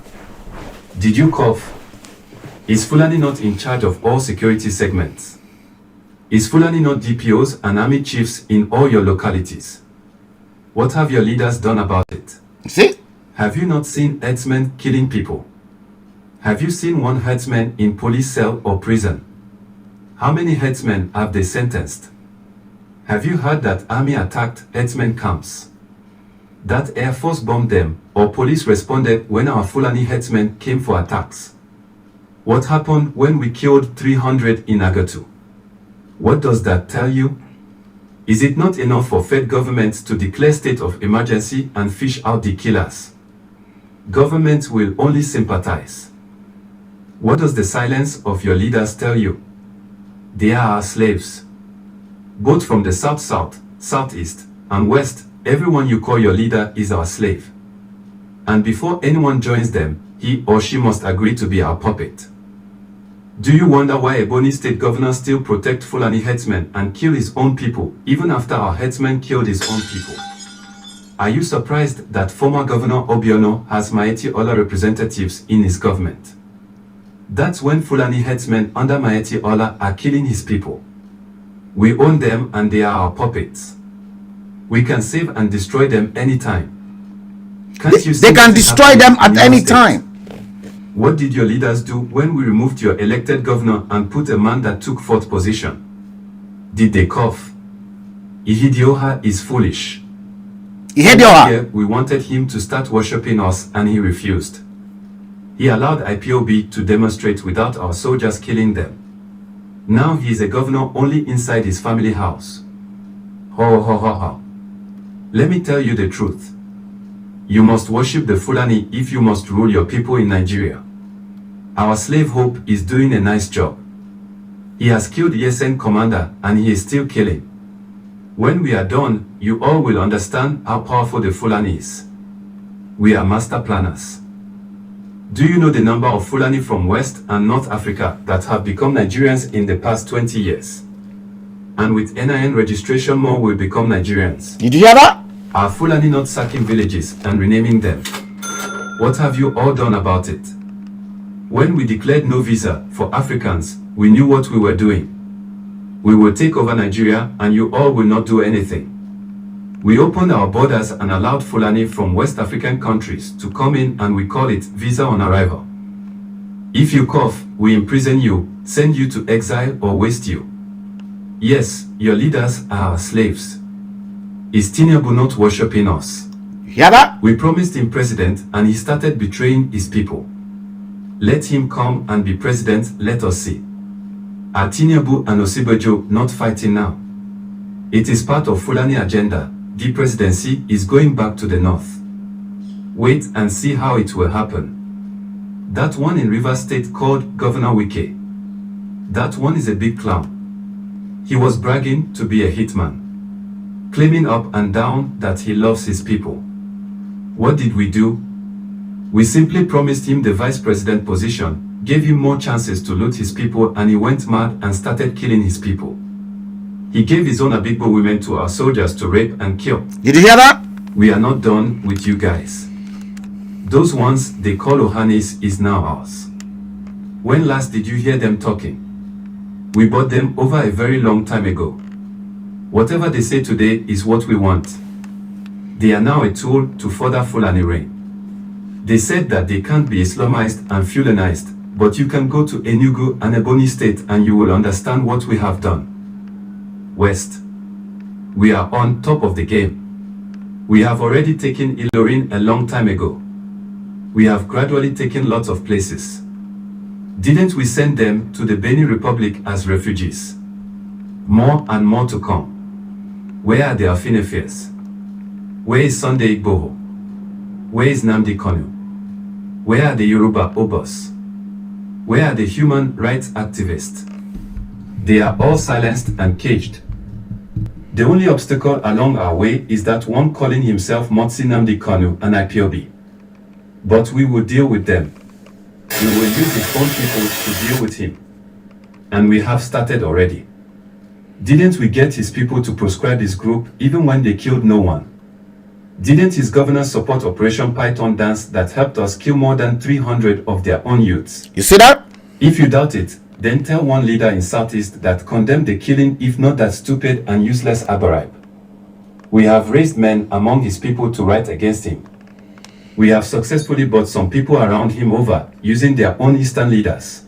Did you cough? Is Fulani not in charge of all security segments? Is Fulani not DPOs and army chiefs in all your localities? What have your leaders done about it? See? Have you not seen herdsmen killing people? Have you seen one herdsman in police cell or prison? How many herdsmen have they sentenced? Have you heard that army attacked herdsmen camps? That Air Force bombed them, or police responded when our Fulani herdsmen came for attacks? What happened when we killed 300 in Agatu? What does that tell you? Is it not enough for Fed governments to declare state of emergency and fish out the killers? Governments will only sympathize. What does the silence of your leaders tell you? They are our slaves. Both from the south-south, southeast, and west, everyone you call your leader is our slave. And before anyone joins them, he or she must agree to be our puppet. Do you wonder why a Ebonyi state governor still protect Fulani herdsmen and kill his own people even after our herdsmen killed his own people? Are you surprised that former Governor Obiano has Maeti Ola representatives in his government? That's when Fulani herdsmen under Maeti Ola are killing his people. We own them and they are our puppets. We can save and destroy them anytime. Can't you see They can what is destroy them happening at in our any state? time. What did your leaders do when we removed your elected governor and put a man that took fourth position? Did they cough? Ihidioha is foolish. Ihidioha. Here, we wanted him to start worshipping us and he refused. He allowed IPOB to demonstrate without our soldiers killing them. Now he is a governor only inside his family house. Ho ho ho ho. Let me tell you the truth. You must worship the Fulani if you must rule your people in Nigeria. Our slave Hope is doing a nice job. He has killed Yesen commander and he is still killing. When we are done, you all will understand how powerful the Fulani is. We are master planners. Do you know the number of Fulani from West and North Africa that have become Nigerians in the past 20 years? And with NIN registration, more will become Nigerians. Did you hear that? Are Fulani not sacking villages and renaming them? What have you all done about it? When we declared no visa for Africans, we knew what we were doing. We will take over Nigeria and you all will not do anything. We opened our borders and allowed Fulani from West African countries to come in and we call it visa on arrival. If you cough, we imprison you, send you to exile or waste you. Yes, your leaders are our slaves. Is Tinubu not worshipping us? Hear that? We promised him president and he started betraying his people. Let him come and be president, let us see. Are Tinubu and Osibajo not fighting now? It is part of Fulani agenda. The presidency is going back to the north. Wait and see how it will happen. That one in Rivers State called Governor Wike. That one is a big clown. He was bragging to be a hitman, claiming up and down that he loves his people. What did we do? We simply promised him the vice president position, gave him more chances to loot his people, and he went mad and started killing his people. He gave his own Abigbo women to our soldiers to rape and kill. Did you hear that? We are not done with you guys. Those ones they call Ohanis is now ours. When last did you hear them talking? We bought them over a very long time ago. Whatever they say today is what we want. They are now a tool to further Fulani reign. They said that they can't be Islamized and Fulanized, but you can go to Enugu and Ebonyi State and you will understand what we have done. West. We are on top of the game. We have already taken Ilorin a long time ago. We have gradually taken lots of places. Didn't we send them to the Benin Republic as refugees? More and more to come. Where are the Afinefes? Where is Sunday Igboho? Where is Namdi Kanu? Where are the Yoruba Obos? Where are the human rights activists? They are all silenced and caged. The only obstacle along our way is that one calling himself Motsi Namdi Kanu and IPOB. But we will deal with them. We will use his own people to deal with him. And we have started already. Didn't we get his people to proscribe his group even when they killed no one? Didn't his governors support Operation Python Dance that helped us kill more than 300 of their own youths? You see that? If you doubt it, then tell one leader in Southeast that condemned the killing if not that stupid and useless Abarib. We have raised men among his people to write against him. We have successfully brought some people around him over using their own Eastern leaders.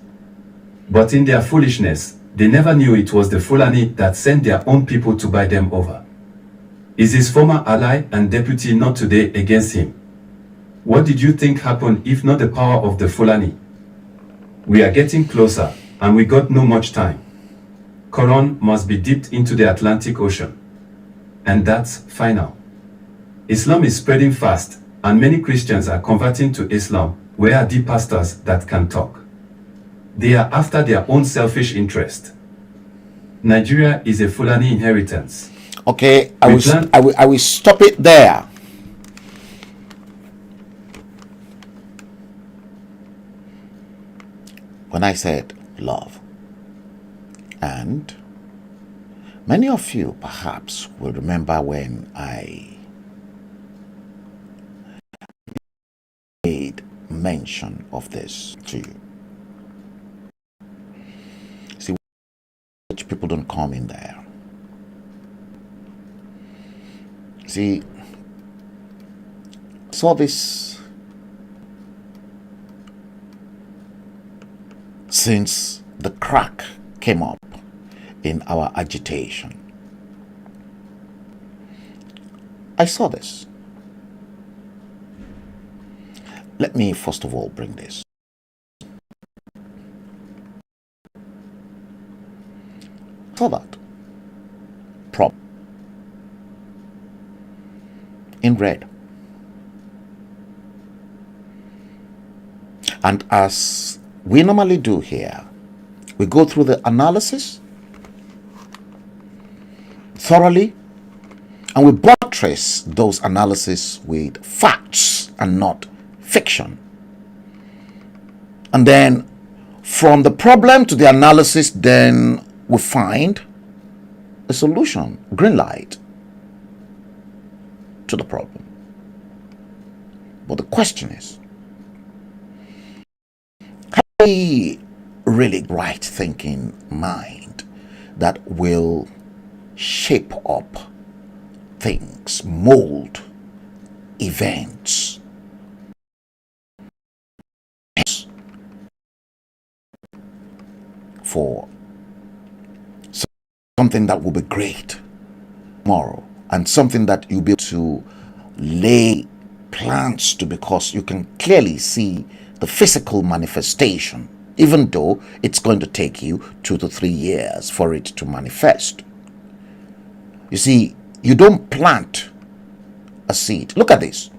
But in their foolishness, they never knew it was the Fulani that sent their own people to buy them over. Is his former ally and deputy not today against him? What did you think happened if not the power of the Fulani? We are getting closer, and we got no much time. Quran must be dipped into the Atlantic Ocean. And that's final. Islam is spreading fast, and many Christians are converting to Islam. Where are the pastors that can talk? They are after their own selfish interest. Nigeria is a Fulani inheritance. Okay, I will stop it there. When I said love. And many of you perhaps will remember when I made mention of this to you. See, which people don't come in there. See, I saw this since the crack came up in our agitation. I saw this. Let me first of all bring this. Saw that problem in red. And as we normally do here, we go through the analysis thoroughly, and we buttress those analyses with facts and not fiction. And then from the problem to the analysis, then we find a solution, green light to the problem. But the question is, have a really right thinking mind that will shape up things, mold events for something that will be great tomorrow, and something that you'll be able to lay plans to, because you can clearly see the physical manifestation, even though it's going to take you 2 to 3 years for it to manifest. You see, you don't plant a seed. Look at this.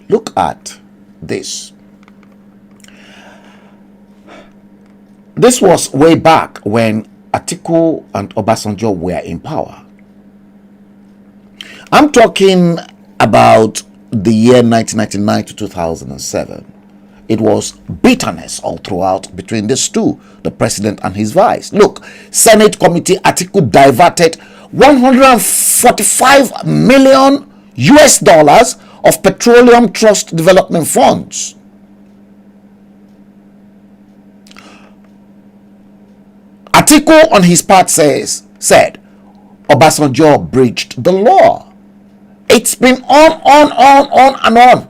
Look at this. This was way back when Atiku and Obasanjo were in power. I'm talking about the year 1999 to 2007. It was bitterness all throughout between these two, the president and his vice. Look, Senate Committee Atiku diverted 145 million US dollars of Petroleum Trust Development Funds. Atiku on his part said Obasanjo breached the law. It's been on and on.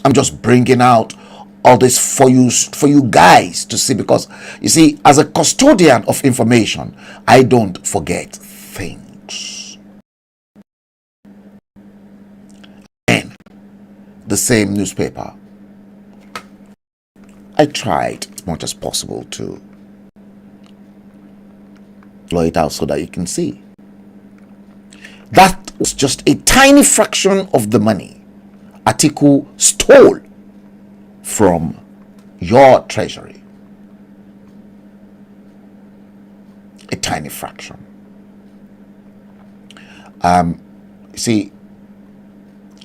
I'm just bringing out all this for you guys to see, because you see, as a custodian of information, I don't forget things. And the same newspaper, I tried as much as possible to blow it out so that you can see. That was just a tiny fraction of the money Atiku stole from your treasury. A tiny fraction. See,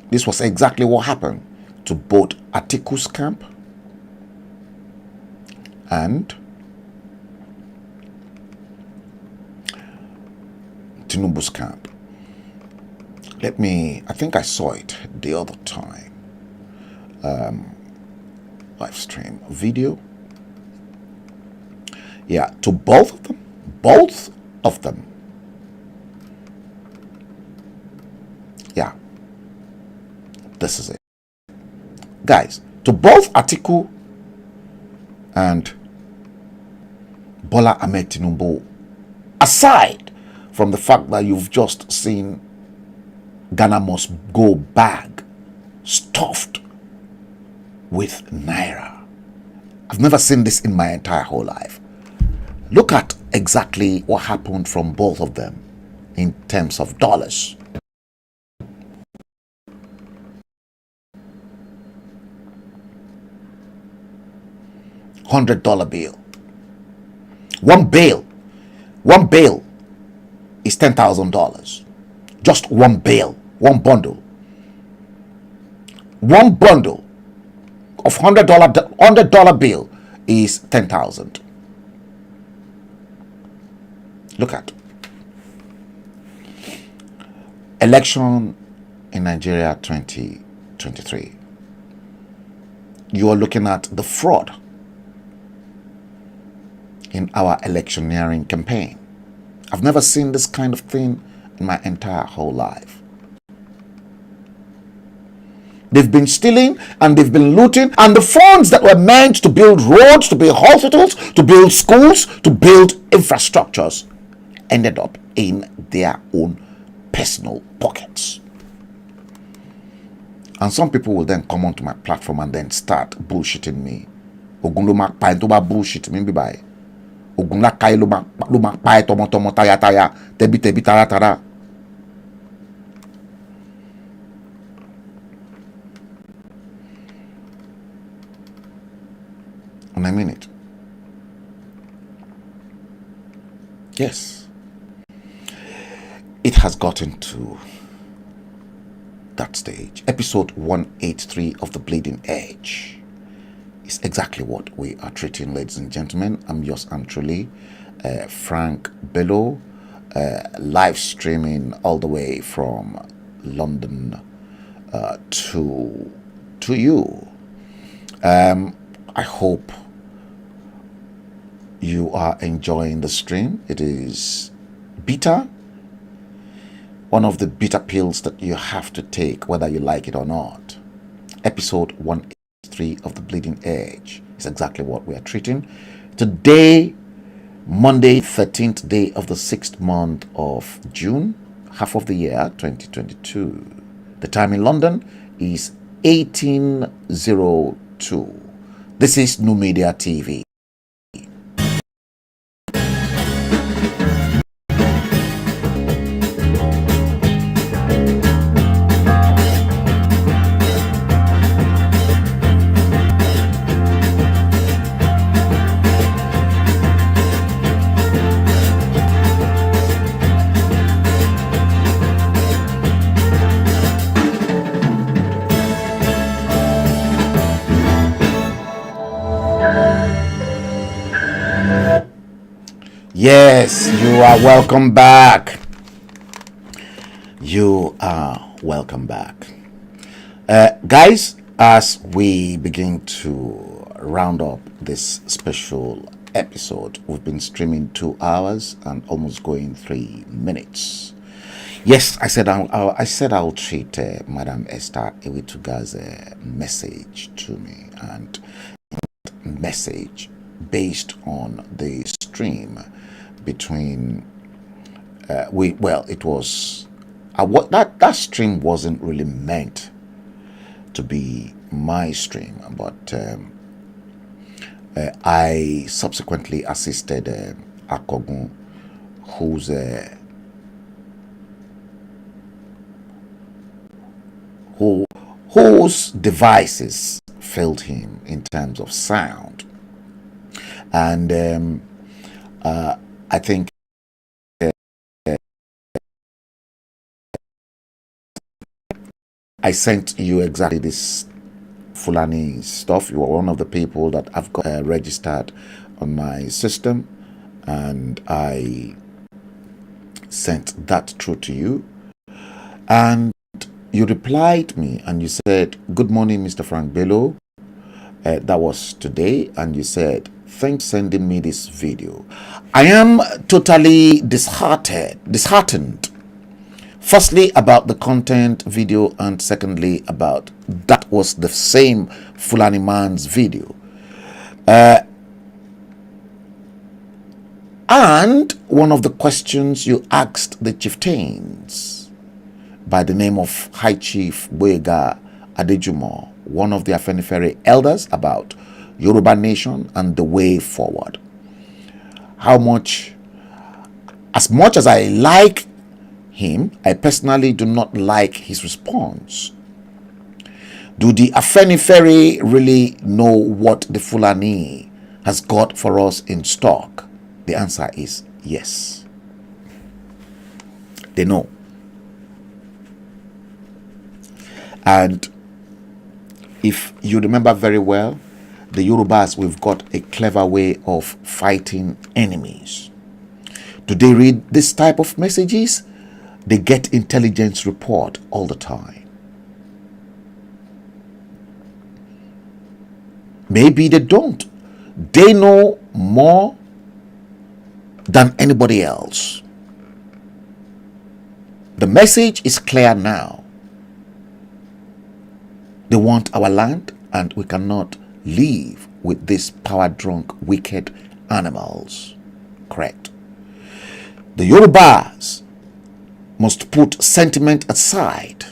this was exactly what happened to both Atiku's camp and Tinubu's camp. I think I saw it the other time. Live stream video. Yeah, to both of them. Both of them. Yeah. This is it. Guys, to both Atiku and Bola Ahmed Tinubu, aside from the fact that you've just seen Ghana must go bag stuffed with naira. I've never seen this in my entire whole life. Look at exactly what happened from both of them in terms of dollars. $100 bill. One bail is $10,000. Just one bail, one bundle. One bundle of $100 bill is 10,000. Look at election in Nigeria 2023. You are looking at the fraud in our electioneering campaign. I've never seen this kind of thing in my entire whole life. They've been stealing and they've been looting, and the funds that were meant to build roads, to build hospitals, to build schools, to build infrastructures ended up in their own personal pockets. And some people will then come onto my platform and then start bullshitting me. Ogunloma paintoba bullshit me by Ogunla kailoma luma pai tomo taya tebi tara. And I mean it. Yes. It has gotten to that stage. Episode 183 of The Bleeding Edge is exactly what we are treating, ladies and gentlemen. I'm yours and truly, Frank Bello, live streaming all the way from London to you. I hope you are enjoying the stream. It is bitter. One of the bitter pills that you have to take, whether you like it or not. Episode 183 of The Bleeding Edge is exactly what we are treating. Today, Monday, 13th day of the 6th month of June, half of the year 2022. The time in London is 18:02. This is NuMediaTV. Yes, you are welcome back. You are welcome back. Guys, as we begin to round up this special episode, we've been streaming 2 hours and almost going 3 minutes. Yes, I said I'll treat Madam Esther Ewituga's message to me, and message based on the stream between it was that stream wasn't really meant to be my stream, but I subsequently assisted Akogun, whose devices failed him in terms of sound, and I think I sent you exactly this Fulani stuff. You are one of the people that I've got registered on my system, and I sent that through to you, and you replied me and you said, "Good morning, Mr. Frank Bello." That was today, and you said, "Thanks for sending me this video. I am totally disheartened. Firstly, about the content video, and secondly, about that was the same Fulani man's video. And one of the questions you asked the chieftains by the name of High Chief Boyega Adejumo, one of the Afenifere elders, about Yoruba nation and the way forward. As much as I like him, I personally do not like his response. Do the Afenifere really know what the Fulani has got for us in stock? The answer is yes. They know. And If you remember very well, the Yorubas, we've got a clever way of fighting enemies. Do they read this type of messages? They get intelligence report all the time. Maybe they don't. They know more than anybody else. The message is clear now. They want our land, and we cannot live with these power-drunk, wicked animals. Correct. The Yorubas must put sentiment aside.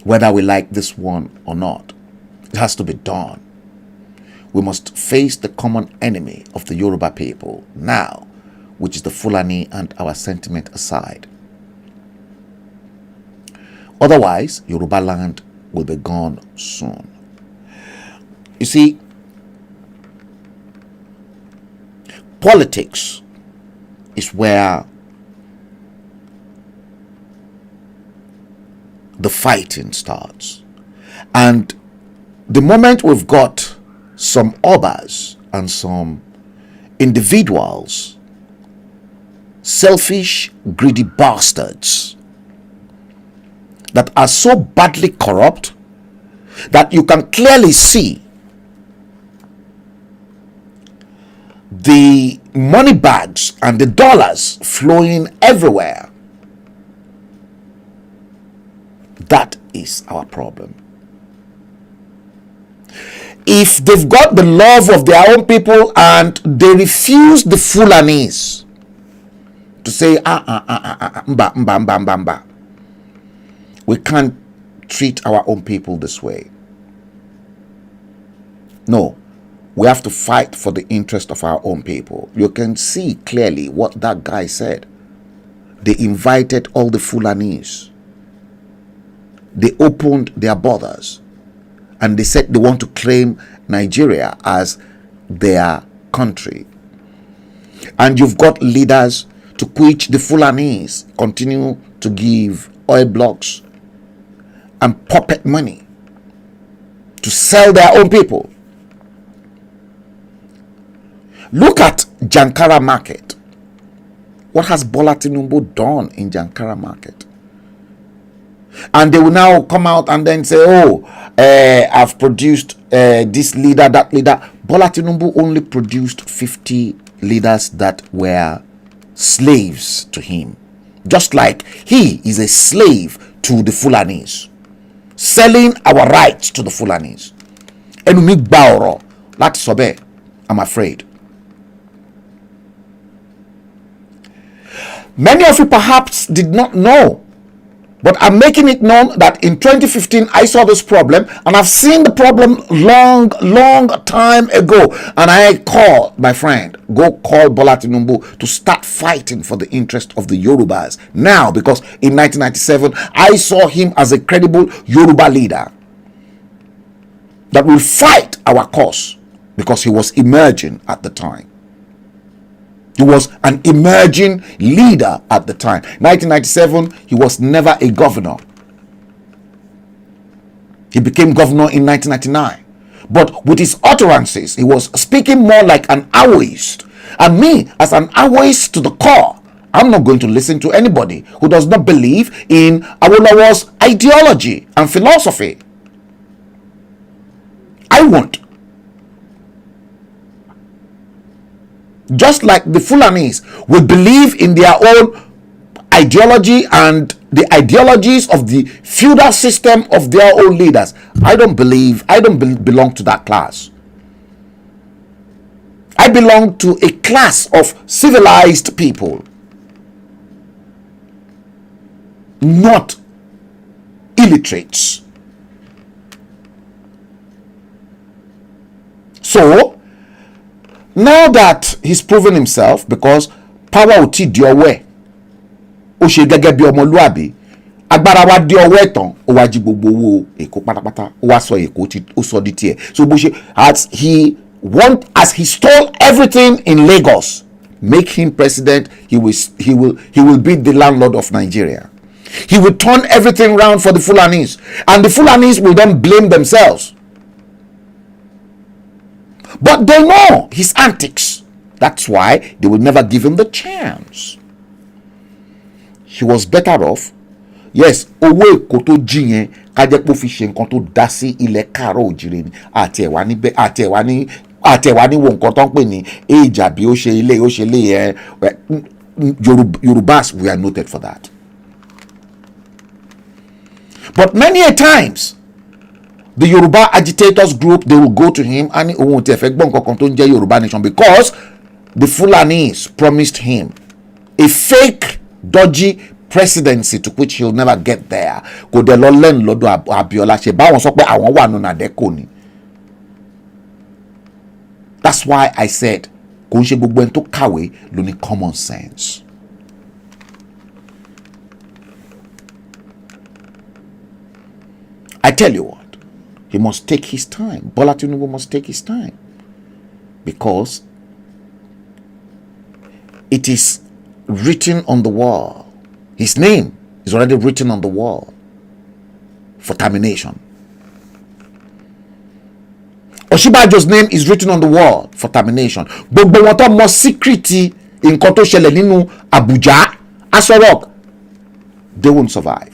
Whether we like this one or not, it has to be done. We must face the common enemy of the Yoruba people now, which is the Fulani, and our sentiment aside. Otherwise, Yoruba land will be gone soon. You see, politics is where the fighting starts. And the moment we've got some obas and some individuals, selfish, greedy bastards, that are so badly corrupt that you can clearly see the money bags and the dollars flowing everywhere. That is our problem. If they've got the love of their own people and they refuse the Fulanis to say, mba, we can't treat our own people this way. No, we have to fight for the interest of our own people. You can see clearly what that guy said. They invited all the Fulanis. They opened their borders and they said they want to claim Nigeria as their country. And you've got leaders to which the Fulanis continue to give oil blocks and puppet money to sell their own people. Look at Jankara Market. What has Bola Tinubu done in Jankara Market? And they will now come out and then say, I've produced this leader, that leader. Bola Tinubu only produced 50 leaders that were slaves to him. Just like he is a slave to the Fulanis, selling our rights to the Fulanis. Enumi Baoro, that's Sobe, I'm afraid. Many of you perhaps did not know, but I'm making it known that in 2015 I saw this problem, and I've seen the problem long time ago, and I called my friend, go call Bola Tinubu to start fighting for the interest of the Yorubas now, because in 1997 I saw him as a credible Yoruba leader that will fight our cause, because he was emerging at the time. He was an emerging leader at the time. 1997, he was never a governor. He became governor in 1999. But with his utterances, he was speaking more like an Awoist. And me, as an Awoist to the core, I'm not going to listen to anybody who does not believe in Awolowo's ideology and philosophy. I won't. Just like the Fulanis will believe in their own ideology and the ideologies of the feudal system of their own leaders. I don't belong to that class. I belong to a class of civilized people, not illiterates. So now that he's proven himself, because power ò tí di ọwọ́ ẹ̀, ó ṣe gẹ́gẹ́ bí ọmọlúàbí, agbára wa di ọwọ́ ẹ̀ tán, ó wá jí gbogbo owó Èkó pátápátá, ó wá sọ Èkó ó sọ di tiẹ̀. So bó ṣe as he stole everything in Lagos, make him president, he will be the landlord of Nigeria. He will turn everything round for the Fulanis, and the Fulanis will then blame themselves. But they know his antics. That's why they will never give him the chance. He was better off. Yes, owó èkó tó jí yẹn ká jẹ́ pé ó fi ṣe nǹkan tó dá sí ilẹ̀ káàárọ̀ òjìrè ni àti ẹ̀wá ní wo nǹkan tó ń pè ní age àbí ó ṣe ilé yẹn. Yorubas, we are noted for that. But many a times, the Yoruba agitators group, they will go to him and Yoruba nation, because the Fulanis promised him a fake, dodgy presidency to which he'll never get there. That's why I said, common sense. I tell you what, he must take his time. Bola Tinubu must take his time, because it is written on the wall. His name is already written on the wall for termination. Oshibajo's name is written on the wall for termination. Gbogbo wọn tó mọ security nǹkan tó ṣẹlẹ̀ nínú Abuja, Aso Rock, they won't survive.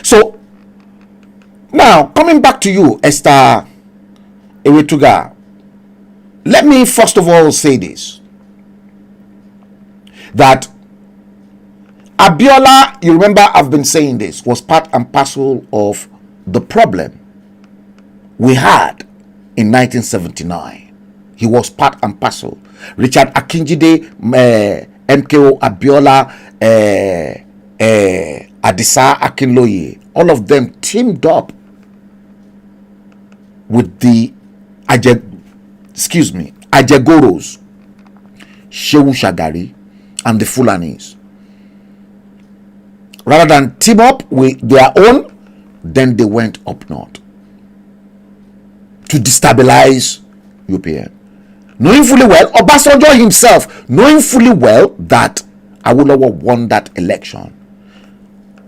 So, now, coming back to you, Esther Ewetuga, let me first of all say this, that Abiola, you remember I've been saying this, was part and parcel of the problem we had in 1979. He was part and parcel. Richard Akinjide, MKO Abiola, Adisa Akinloye, all of them teamed up with the Ajegoros, Shehu Shagari, and the Fulanis. Rather than team up with their own, then they went up north to destabilize UPN. Knowing fully well, Obasanjo himself, knowing fully well that Awolowo won that election.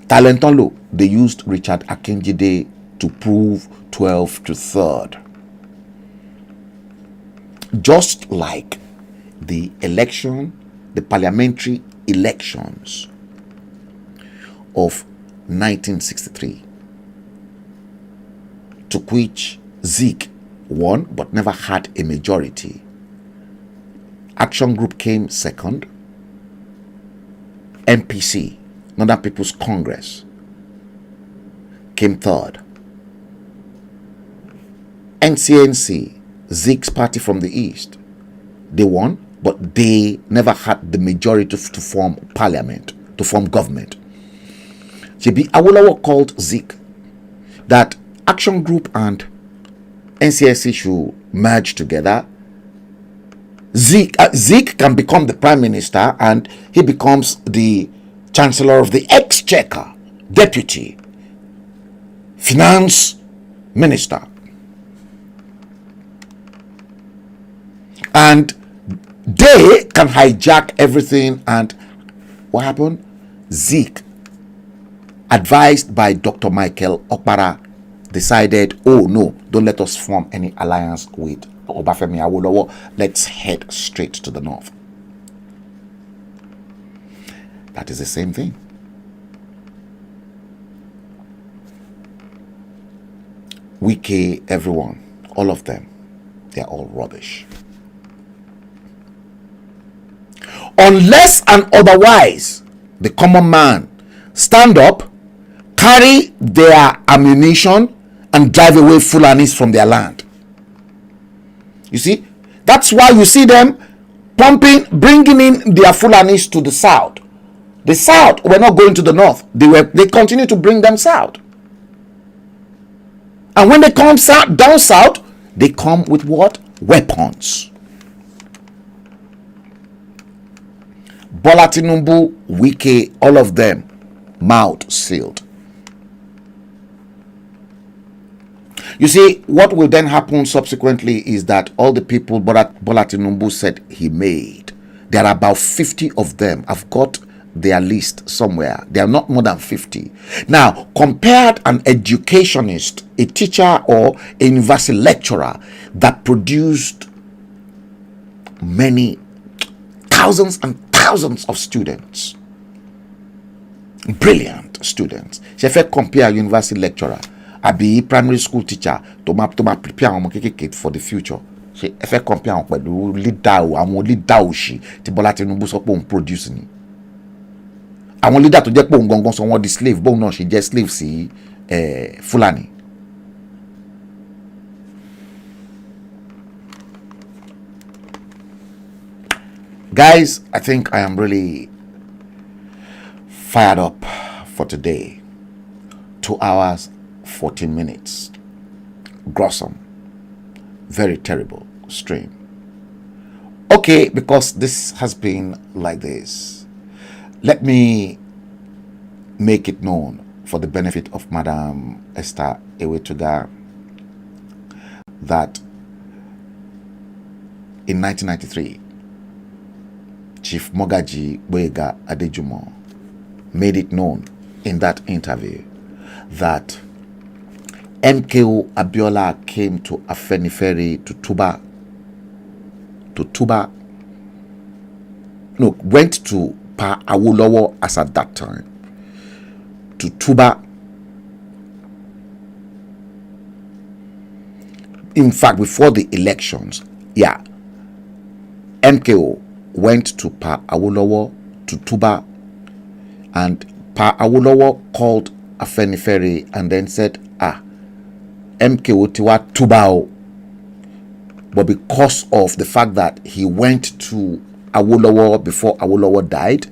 Talentonlo, they used Richard Akinjide to prove 12 to 3rd. Just like the election, the parliamentary elections of 1963, to which Zeke won but never had a majority. Action Group came second. NPC, Northern People's Congress, came third. NCNC, Zeke's party from the east, they won, but they never had the majority to form parliament, to form government. J.B. Awolowo called Zeke that Action Group and NCNC should merge together. Zeke can become the prime minister, and he becomes the chancellor of the exchequer, deputy finance minister. And they can hijack everything. And what happened? Zeke, advised by Dr. Michael Okpara, decided, oh no, don't let us form any alliance with Obafemi Awolowo. Let's head straight to the north. That is the same thing. Wike, everyone, all of them, they are all rubbish. Unless and otherwise, the common man stand up, carry their ammunition, and drive away Fulanis from their land. You see, that's why you see them bringing in their Fulanis to the south. The south were not going to the north. They continue to bring them south. And when they come down south, they come with what? Weapons. Bola Tinubu, Wike, all of them, mouth sealed. You see, what will then happen subsequently is that all the people Bola Tinubu said he made, there are about 50 of them. I've got their list somewhere. There are not more than 50. Now, compared an educationist, a teacher or a university lecturer that produced many thousands and thousands of students, brilliant students. She fait compare university lecturer, àbí primary school teacher to prepare àwọn kékèké for the future. She fait compare àwọn pẹ̀lú leader àwọn leader òṣì tí Bọ́lá Tinubu sọ pé òun produce ni. Àwọn leader tó jẹ́ pé òun gangan sọ wọ́n di slave, bóun náà ṣe jẹ́ slave sí Fulani. Guys, I think I am really fired up for today. 2 hours, 14 minutes. Gruesome. Very terrible stream. Okay, because this has been like this, let me make it known for the benefit of Madam Esther Ewetuga that in 1993, Chief Mogaji Boyega Adejumo made it known in that interview that MKO Abiola came to Afenifere went to Pa Awolowo as at that time, to Tuba. In fact, before the elections, MKO went to Pa Awolowo to Tuba, and Pa Awolowo called Afenifere and then said, MKO Tiwa Tubao. But because of the fact that he went to Awolowo before Awolowo died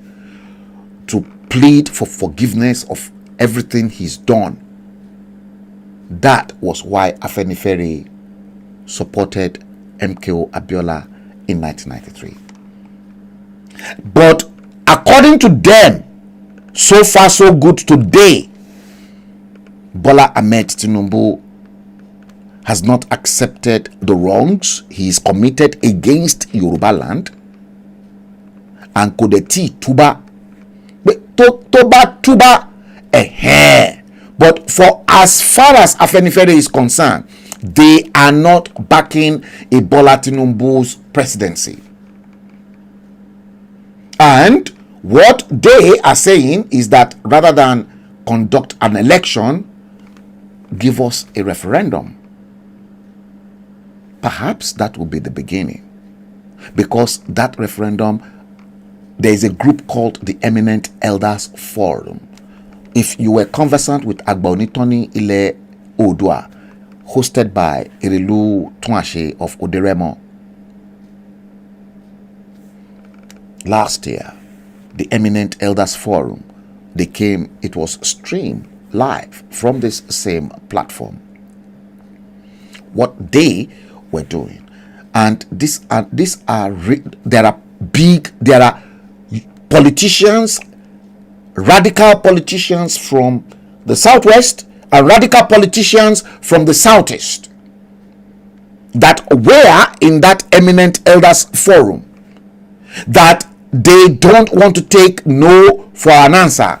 to plead for forgiveness of everything he's done, that was why Afenifere supported MKO Abiola in 1993. But according to them, so far so good today, Bola Ahmed Tinubu has not accepted the wrongs he is committed against Yoruba land, and Kodeti Tuba but for as far as Afenifere is concerned, they are not backing a Bola Tinubu's presidency. And what they are saying is that rather than conduct an election, give us a referendum. Perhaps that will be the beginning, because that referendum, there is a group called the Eminent Elders Forum. If you were conversant with Agbaonitoni Ile Odua, hosted by Irilu Tuashe of Oderemo, last year, the Eminent Elders Forum, it was streamed live from this same platform. What they were doing, and there are politicians, radical politicians from the southwest and radical politicians from the southeast that were in that Eminent Elders Forum, that they don't want to take no for an answer.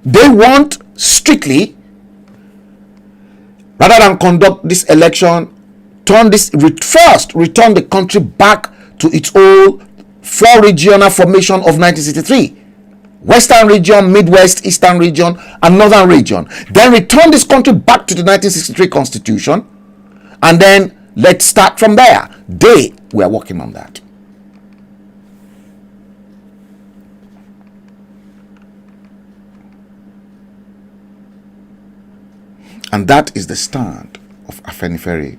They want strictly, rather than conduct this election, return the country back to its old 4 regional formation of 1963. Western region, Midwest, Eastern region, and Northern region. Then return this country back to the 1963 constitution, and then let's start from there. They were working on that. And that is the stand of Afenifere.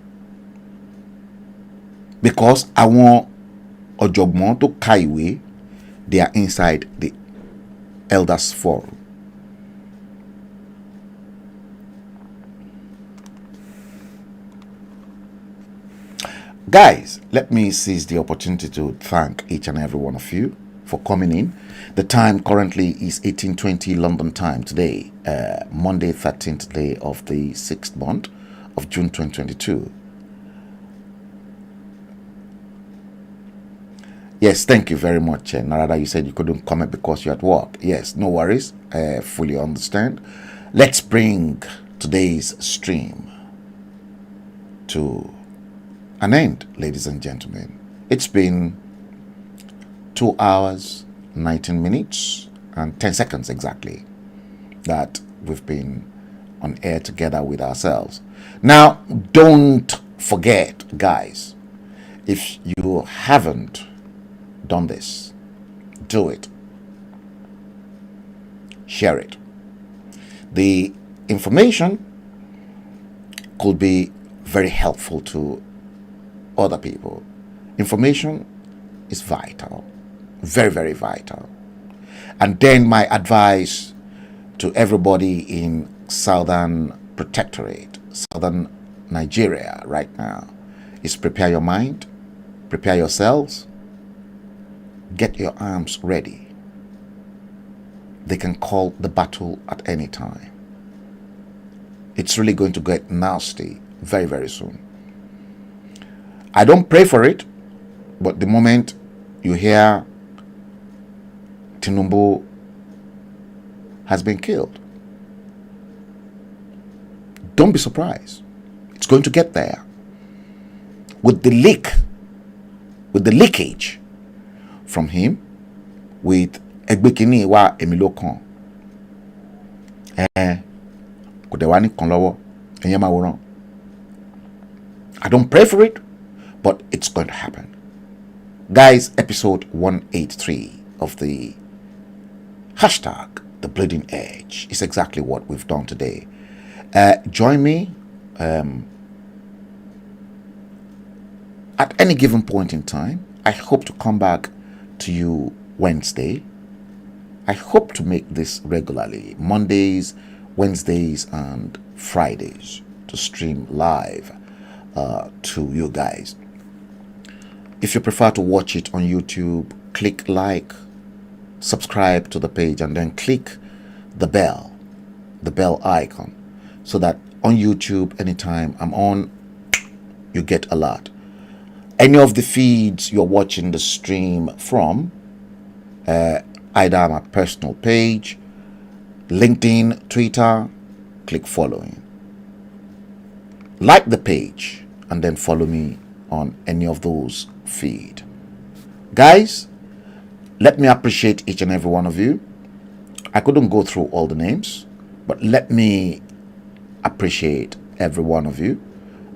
Because àwọn ọ̀jọ̀gbọ́n tó ka ìwé, they are inside the Elders Forum. Guys, let me seize the opportunity to thank each and every one of you for coming in. The time currently is 18:20 London time today, Monday 13th day of the 6th month of June 2022. Yes, thank you very much, Narada. You said you couldn't comment because you're at work. Yes, no worries. I fully understand. Let's bring today's stream to an end, ladies and gentlemen. It's been 2 hours, 19 minutes, and 10 seconds exactly that we've been on air together with ourselves. Now, don't forget, guys, if you haven't done this, do it. Share it. The information could be very helpful to other people. Information is vital, very, very vital. And then my advice to everybody in Southern Protectorate, Southern Nigeria right now is prepare your mind, prepare yourselves, get your arms ready. They can call the battle at any time. It's really going to get nasty very, very soon. I don't pray for it, but the moment you hear Tinubu has been killed, don't be surprised. It's going to get there. With the leakage from him, with Egbekini wa Emilokan, Kudewani Konlowo, Enyama. I don't pray for it, but it's going to happen. Guys, episode 183 of the hashtag The Bleeding Edge is exactly what we've done today. Join me at any given point in time. I hope to come back to you Wednesday. I hope to make this regularly, Mondays, Wednesdays, and Fridays, to stream live to you guys. If you prefer to watch it on YouTube, click like, subscribe to the page, and then click the bell icon, so that on YouTube, anytime I'm on, you get alert. Any of the feeds you're watching the stream from, either my personal page, LinkedIn, Twitter, click following. Like the page and then follow me on any of those feed. Guys, let me appreciate each and every one of you. I couldn't go through all the names, but let me appreciate every one of you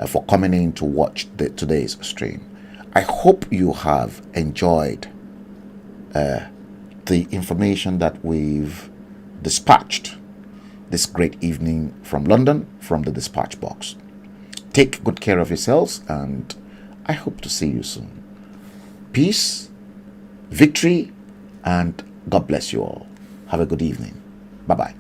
for coming in to watch today's stream. I hope you have enjoyed the information that we've dispatched this great evening from London, from the dispatch box. Take good care of yourselves, and I hope to see you soon. Peace, victory, and God bless you all. Have a good evening. Bye-bye.